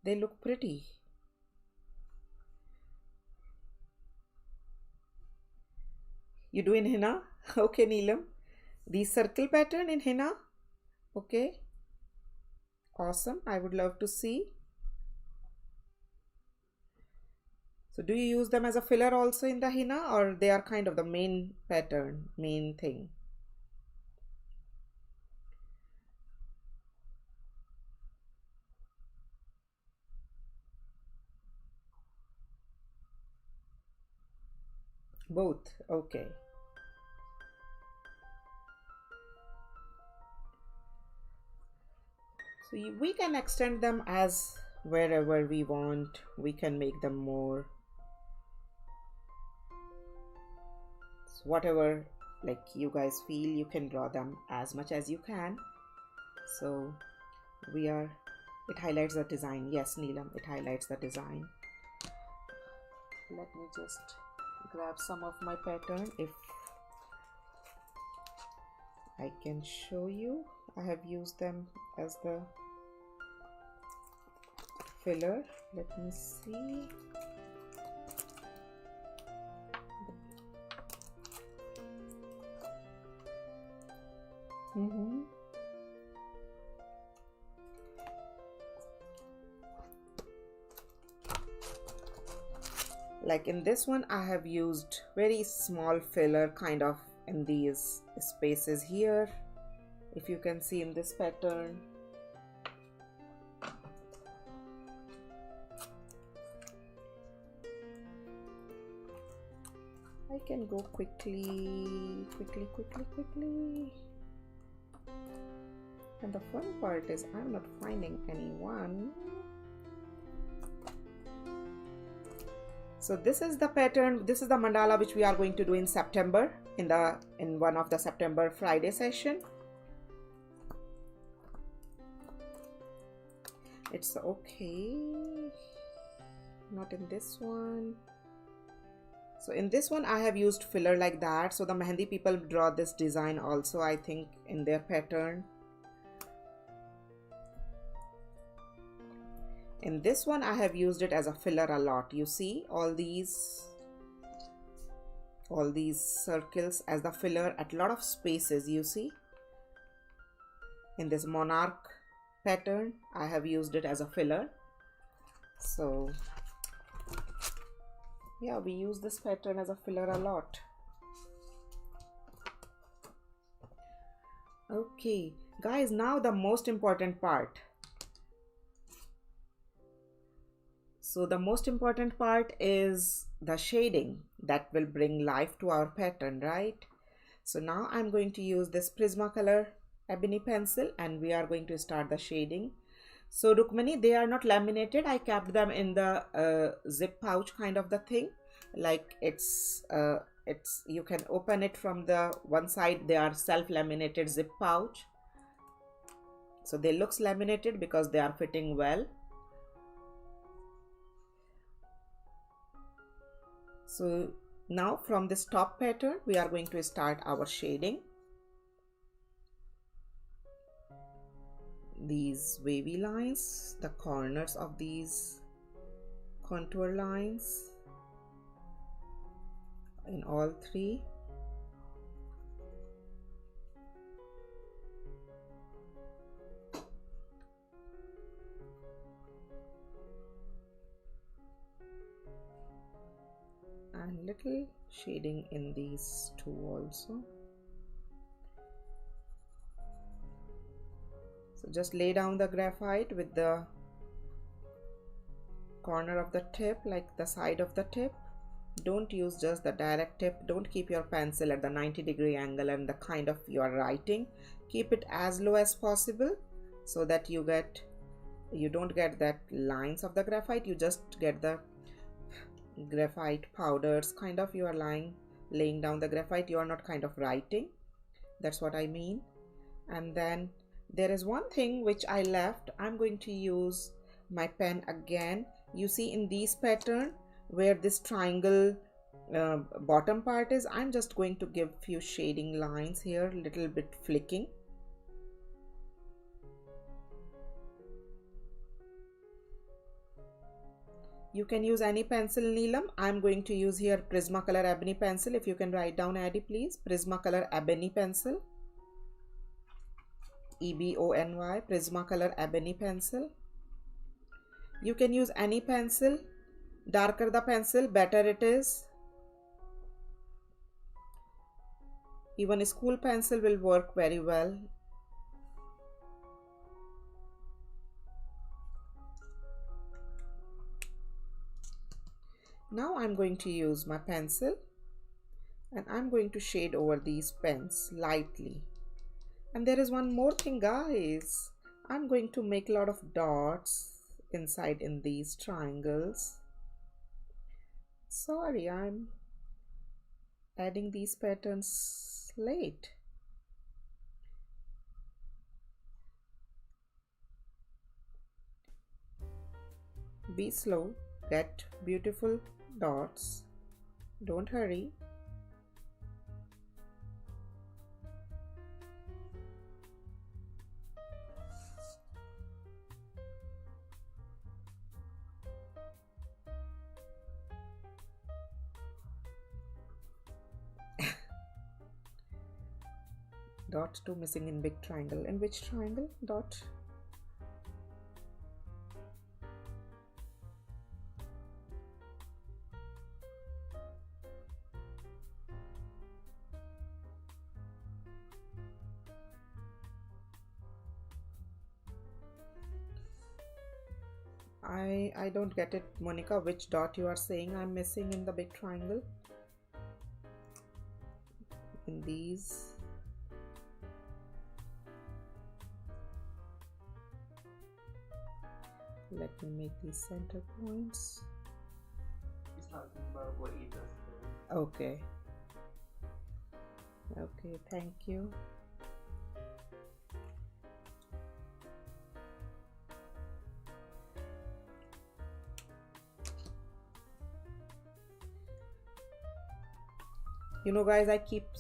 they look pretty. You do in henna? Okay, Neelam. The circle pattern in henna? Okay. Awesome. I would love to see. So do you use them as a filler also in the henna, or they are kind of the main pattern, main thing? Both. Okay. So we can extend them as wherever we want. We can make them more. So whatever like you guys feel, you can draw them as much as you can. So it highlights the design. Yes, Neelam, it highlights the design. Let me just grab some of my pattern if I can show you. I have used them as the filler. Let me see. Like in this one, I have used very small filler kind of in these spaces here, if you can see in this pattern. I can go quickly. And the fun part is I'm not finding anyone. So this is the pattern, this is the mandala which we are going to do in September, in one of the September Friday session. It's okay, not in this one. So in this one I have used filler like that, so the Mehendi people draw this design also, I think, in their pattern. In this one I have used it as a filler a lot. You see all these circles as the filler at a lot of spaces, you see. In this monarch pattern I have used it as a filler. So yeah, we use this pattern as a filler a lot. Okay guys, now the most important part. So the most important part is the shading that will bring life to our pattern, right? So now I'm going to use this Prismacolor ebony pencil and we are going to start the shading. So Rukmani, they are not laminated. I kept them in the zip pouch kind of the thing. Like it's you can open it from the one side. They are self-laminated zip pouch. So they looks laminated because they are fitting well. So now from this top pattern, we are going to start our shading. These wavy lines, the corners of these contour lines in all three. And little shading in these two also. So just lay down the graphite with the corner of the tip, like the side of the tip. Don't use just the direct tip. Don't keep your pencil at the 90-degree angle and the kind of you are writing. Keep it as low as possible so that you don't get that lines of the graphite. You just get the graphite powders, kind of you are laying down the graphite. You are not kind of writing. That's what I mean. And then there is one thing which I left. I'm going to use my pen again. You see in these pattern where this triangle bottom part is, I'm just going to give few shading lines here, little bit flicking. You can use any pencil, Neelam. I'm going to use here Prismacolor ebony pencil. If you can write down, Addy, please. Prismacolor ebony pencil. EBONY, Prismacolor ebony pencil. You can use any pencil. Darker the pencil, better it is. Even a school pencil will work very well. Now I'm going to use my pencil and I'm going to shade over these pens lightly. And there is one more thing, guys. I'm going to make a lot of dots inside in these triangles. Sorry, I'm adding these patterns late. Be slow, get beautiful dots. Don't hurry. Dot 2 missing in big triangle. In which triangle? Dot. I don't get it, Monica, which dot you are saying I'm missing in the big triangle. in these. Let me make these center points. He's talking about what he does. Okay. Okay, thank you. You know guys,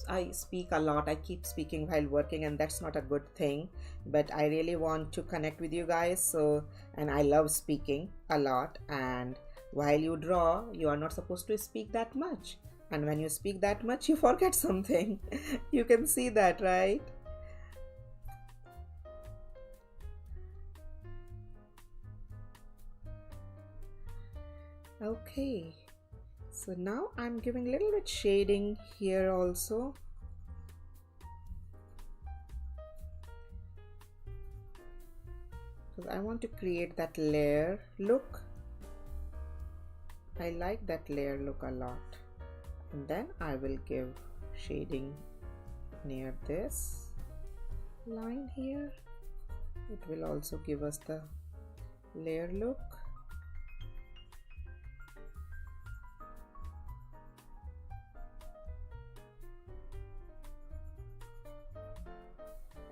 I speak a lot. I keep speaking while working, and that's not a good thing, but I really want to connect with you guys. So, and I love speaking a lot, and while you draw, you are not supposed to speak that much, and when you speak that much, you forget something. You can see that, right? Okay, so now I'm giving a little bit shading here also. Because I want to create that layer look. I like that layer look a lot. And then I will give shading near this line here. It will also give us the layer look.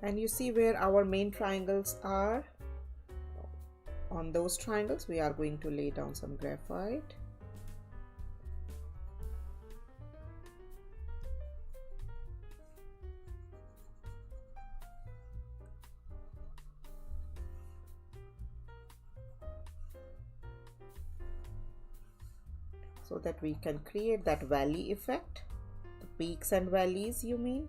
And you see where our main triangles are. On those triangles we are going to lay down some graphite. So that we can create that valley effect. The peaks and valleys, you mean?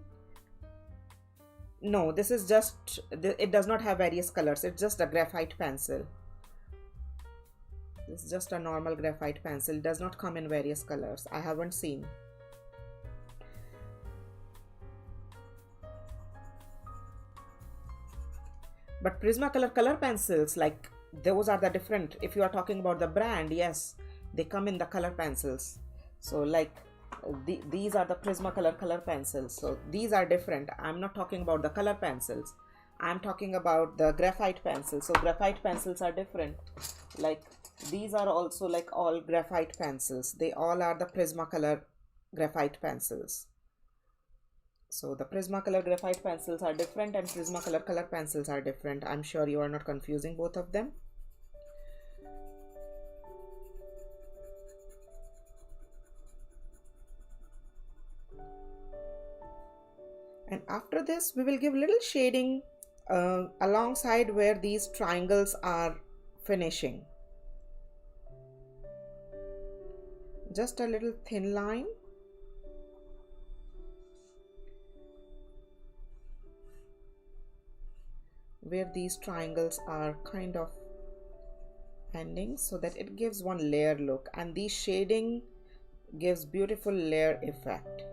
No, this is just, it does not have various colors. It's just a graphite pencil. It's just a normal graphite pencil. It does not come in various colors. I haven't seen. But Prismacolor color pencils, like those are the different. If you are talking about the brand, yes, they come in the color pencils. So like these are the Prismacolor color pencils. So these are different. I'm not talking about the color pencils. I'm talking about the graphite pencils. So graphite pencils are different. Like these are also like all graphite pencils. They all are the Prismacolor graphite pencils. So the Prismacolor graphite pencils are different and Prismacolor color pencils are different. I'm sure you are not confusing both of them. And after this, we will give little shading alongside where these triangles are finishing. Just a little thin line. Where these triangles are kind of ending, so that it gives one layer look, and the shading gives beautiful layer effect.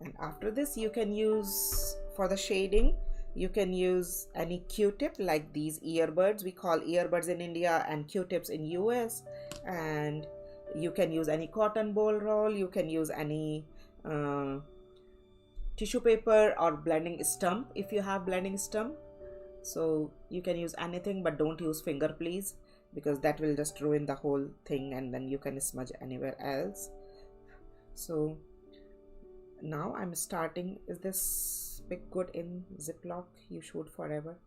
And after this, you can use, for the shading, you can use any Q-tip, like these earbuds. We call earbuds in India and Q-tips in US. And you can use any cotton ball roll. You can use any tissue paper or blending stump if you have blending stump. So you can use anything, but don't use finger, please, because that will just ruin the whole thing, and then you can smudge anywhere else. So now I'm starting. Is this big good in Ziploc? You shoot forever.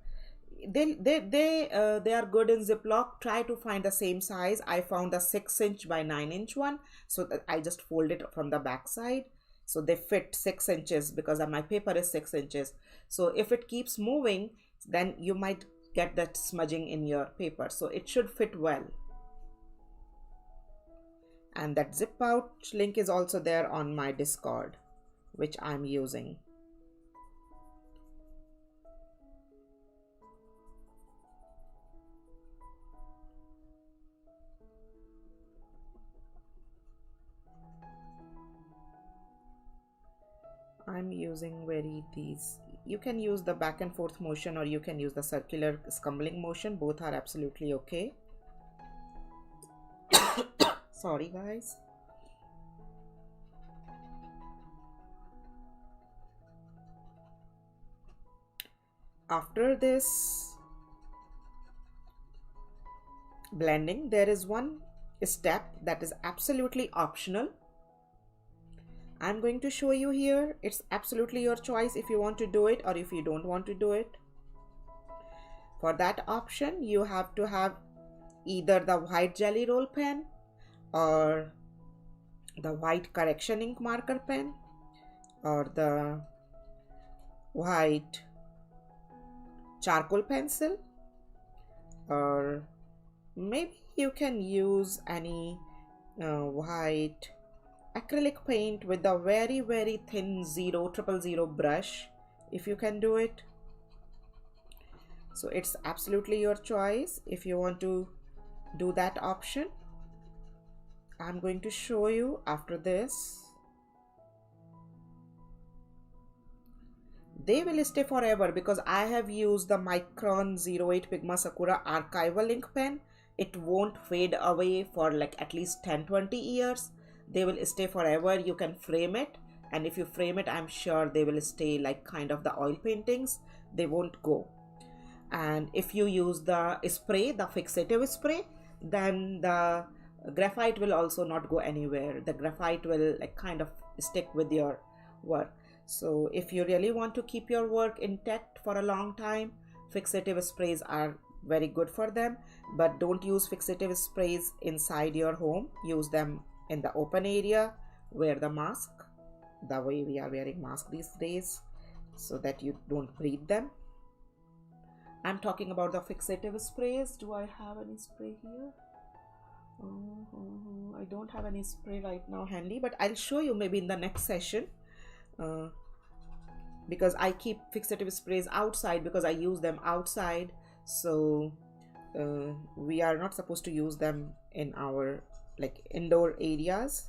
They are good in Ziploc. Try to find the same size. I found a 6" by 9" one, so that I just fold it from the back side, so they fit 6 inches, because my paper is 6 inches. So if it keeps moving, then you might get that smudging in your paper. So it should fit well. And that zip pouch link is also there on my Discord, which I'm using. I'm using these. You can use the back and forth motion, or you can use the circular scumbling motion. Both are absolutely okay. Sorry guys. After this blending, there is one step that is absolutely optional. I'm going to show you here. It's absolutely your choice if you want to do it or if you don't want to do it. For that option, you have to have either the white jelly roll pen or the white correction ink marker pen or the white charcoal pencil, or maybe you can use any white acrylic paint with a very thin 000 brush if you can do it. So it's absolutely your choice if you want to do that option. I'm going to show you after this. They will stay forever because I have used the Micron 08 Pigma Sakura archival ink pen. It won't fade away for like at least 10-20 years. They will stay forever. You can frame it, and if you frame it, I'm sure they will stay like kind of the oil paintings. They won't go. And if you use the spray, the fixative spray, then the graphite will also not go anywhere. The graphite will like kind of stick with your work. So if you really want to keep your work intact for a long time, fixative sprays are very good for them. But don't use fixative sprays inside your home. Use them in the open area. Wear the mask, the way we are wearing mask these days, so that you don't breathe them. I'm talking about the fixative sprays. Do I have any spray here? I don't have any spray right now handy, but I'll show you maybe in the next session. Because I keep fixative sprays outside because I use them outside. So we are not supposed to use them in our like indoor areas.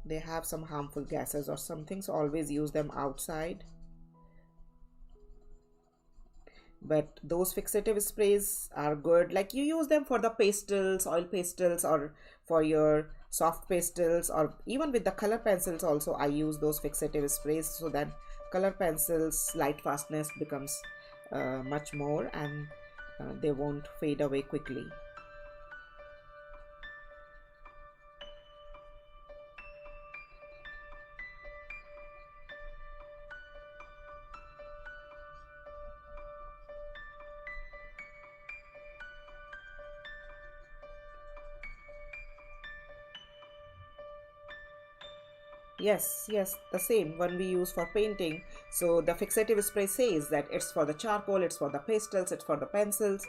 They have some harmful gases or something, so always use them outside. But those fixative sprays are good. Like you use them for the pastels, oil pastels, or for your soft pastels, or even with the color pencils also I use those fixative sprays, so that color pencils light fastness becomes much more, and they won't fade away quickly. Yes, the same one we use for painting. So the fixative spray says that it's for the charcoal, it's for the pastels, it's for the pencils.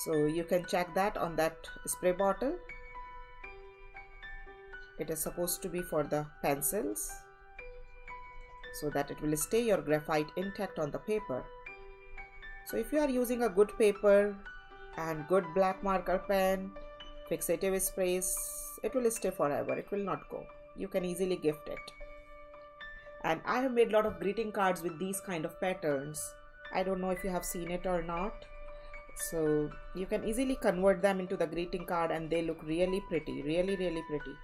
So you can check that on that spray bottle. It is supposed to be for the pencils, so that it will stay your graphite intact on the paper. So if you are using a good paper and good black marker pen, fixative sprays, it will stay forever. It will not go. You can easily gift it. And I have made a lot of greeting cards with these kind of patterns. I don't know if you have seen it or not. So you can easily convert them into the greeting card, and they look really pretty, really pretty.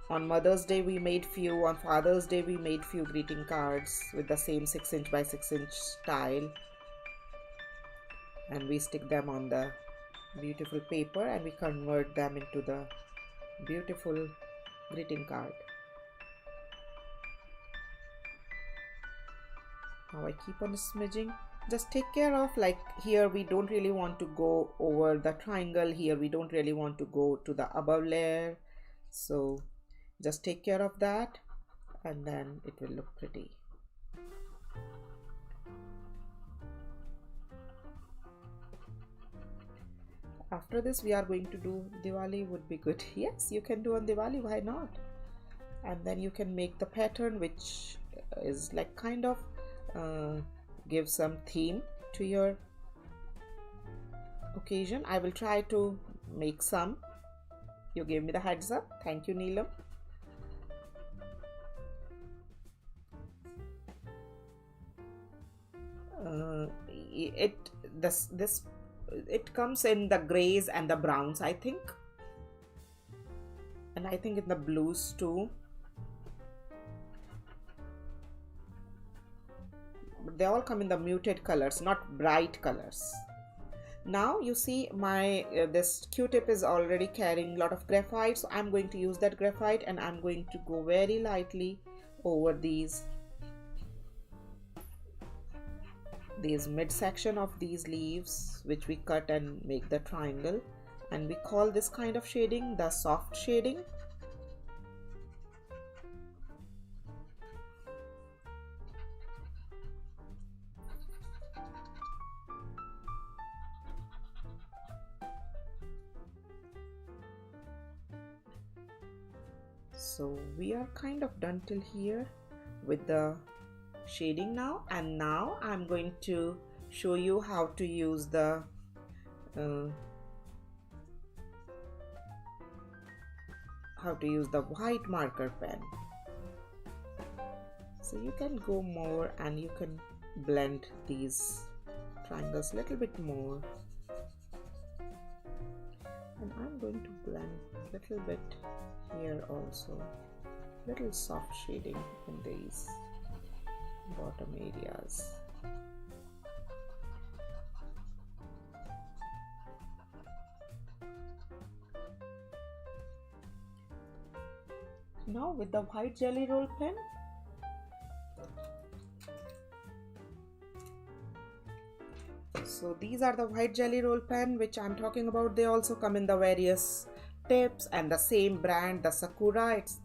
On Mother's Day we made few, on Father's Day we made few greeting cards with the same 6" by 6" style, and we stick them on the beautiful paper and we convert them into the beautiful greeting card. Now I keep on smudging. Just take care of, like here we don't really want to go over the triangle, here we don't really want to go to the above layer, so just take care of that and then it will look pretty. After this we are going to do Diwali. Would be good. Yes, you can do on Diwali, why not? And then you can make the pattern, which is like kind of give some theme to your occasion. I will try to make some. You gave me the heads up. Thank you, Neelam. It this it comes in the grays and the browns, I think, and I think in the blues too, but they all come in the muted colors, not bright colors. Now you see my this Q-tip is already carrying a lot of graphite, so I'm going to use that graphite and I'm going to go very lightly over these midsection of these leaves, which we cut and make the triangle, and we call this kind of shading the soft shading. So we are kind of done till here with the shading now, and now I'm going to show you how to use the white marker pen. So you can go more and you can blend these triangles a little bit more, and I'm going to blend a little bit here also, little soft shading in these bottom areas. Now with the white jelly roll pen, so these are the white jelly roll pen which I'm talking about. They also come in the various tips and the same brand, the Sakura. It's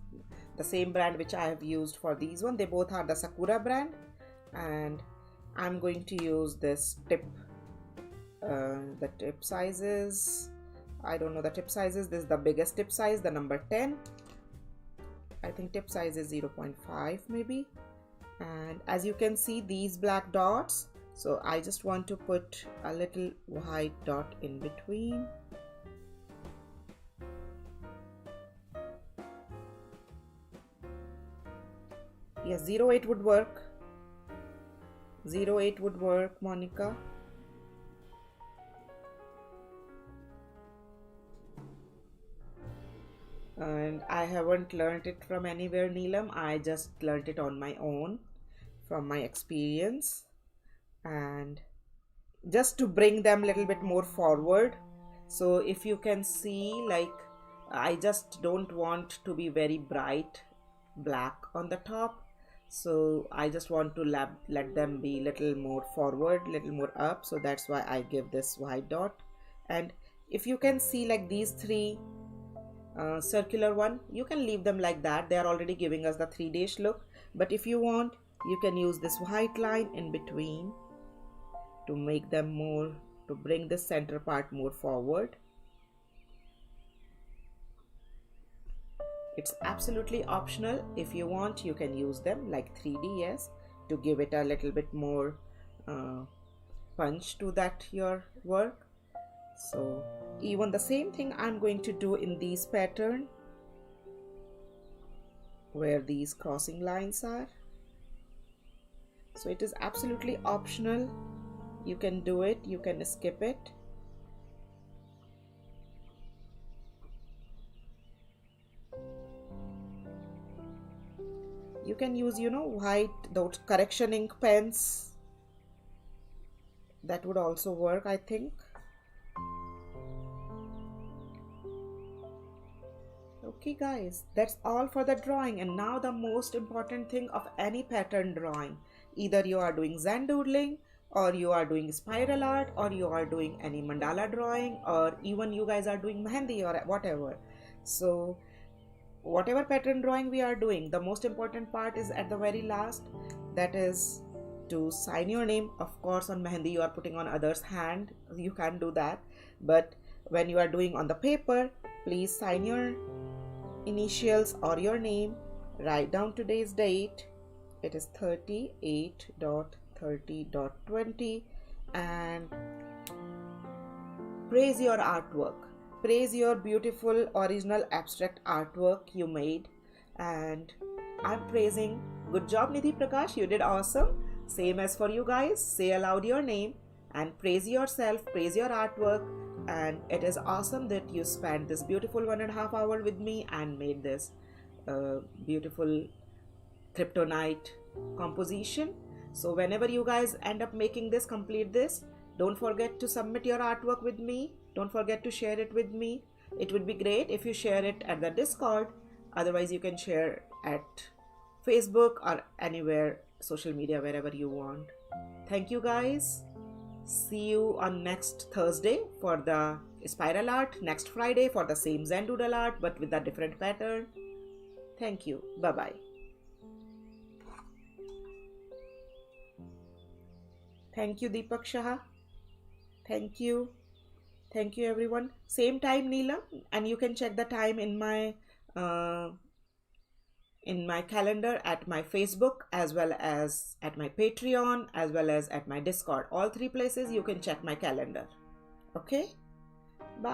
the same brand which I have used for these one. They both are the Sakura brand, and I'm going to use this tip. The tip sizes, I don't know the tip sizes. This is the biggest tip size, the number 10. I think tip size is 0.5 maybe. And as you can see, these black dots, so I just want to put a little white dot in between. Yes, 08 would work. 08 would work, Monica. And I haven't learned it from anywhere, Neelam. I just learned it on my own from my experience, and just to bring them a little bit more forward. So if you can see, like, I just don't want to be very bright black on the top, so I just want to let them be little more forward, little more up. So that's why I give this white dot. And if you can see, like these three circular one, you can leave them like that. They are already giving us the 3D look, but if you want, you can use this white line in between to make them more, to bring this center part more forward. It's absolutely optional. If you want, you can use them like 3D, yes, to give it a little bit more punch to that your work. So even the same thing I'm going to do in these pattern where these crossing lines are. So it is absolutely optional. You can do it, you can skip it. You can use, you know, white, those correction ink pens. That would also work, I think. Okay guys, that's all for the drawing. And now the most important thing of any pattern drawing. Either you are doing Zen doodling, or you are doing spiral art, or you are doing any mandala drawing, or even you guys are doing mehendi or whatever. So whatever pattern drawing we are doing, the most important part is at the very last, that is to sign your name. Of course on mehendi you are putting on others' hand, you can do that, but when you are doing on the paper, please sign your initials or your name, write down today's date. It is 38.30.20, and praise your artwork. Praise your beautiful original abstract artwork you made, and I'm praising. Good job, Nidhi, Prakash, you did awesome. Same as for you guys. Say aloud your name and praise yourself, praise your artwork. And it is awesome that you spent this beautiful 1.5 hours with me and made this beautiful kryptonite composition. So whenever you guys end up making this, complete this, don't forget to submit your artwork with me. Don't forget to share it with me. It would be great if you share it at the Discord. Otherwise you can share at Facebook or anywhere, social media, wherever you want. Thank you guys. See you on next Thursday for the spiral art, next Friday for the same Zen Doodle art but with a different pattern. Thank you. Bye bye. Thank you, Deepak Shah. Thank you. Thank you, everyone. Same time, Neelam, and you can check the time in my calendar at my Facebook as well as at my Patreon as well as at my Discord. All three places you can check my calendar. Okay? Bye.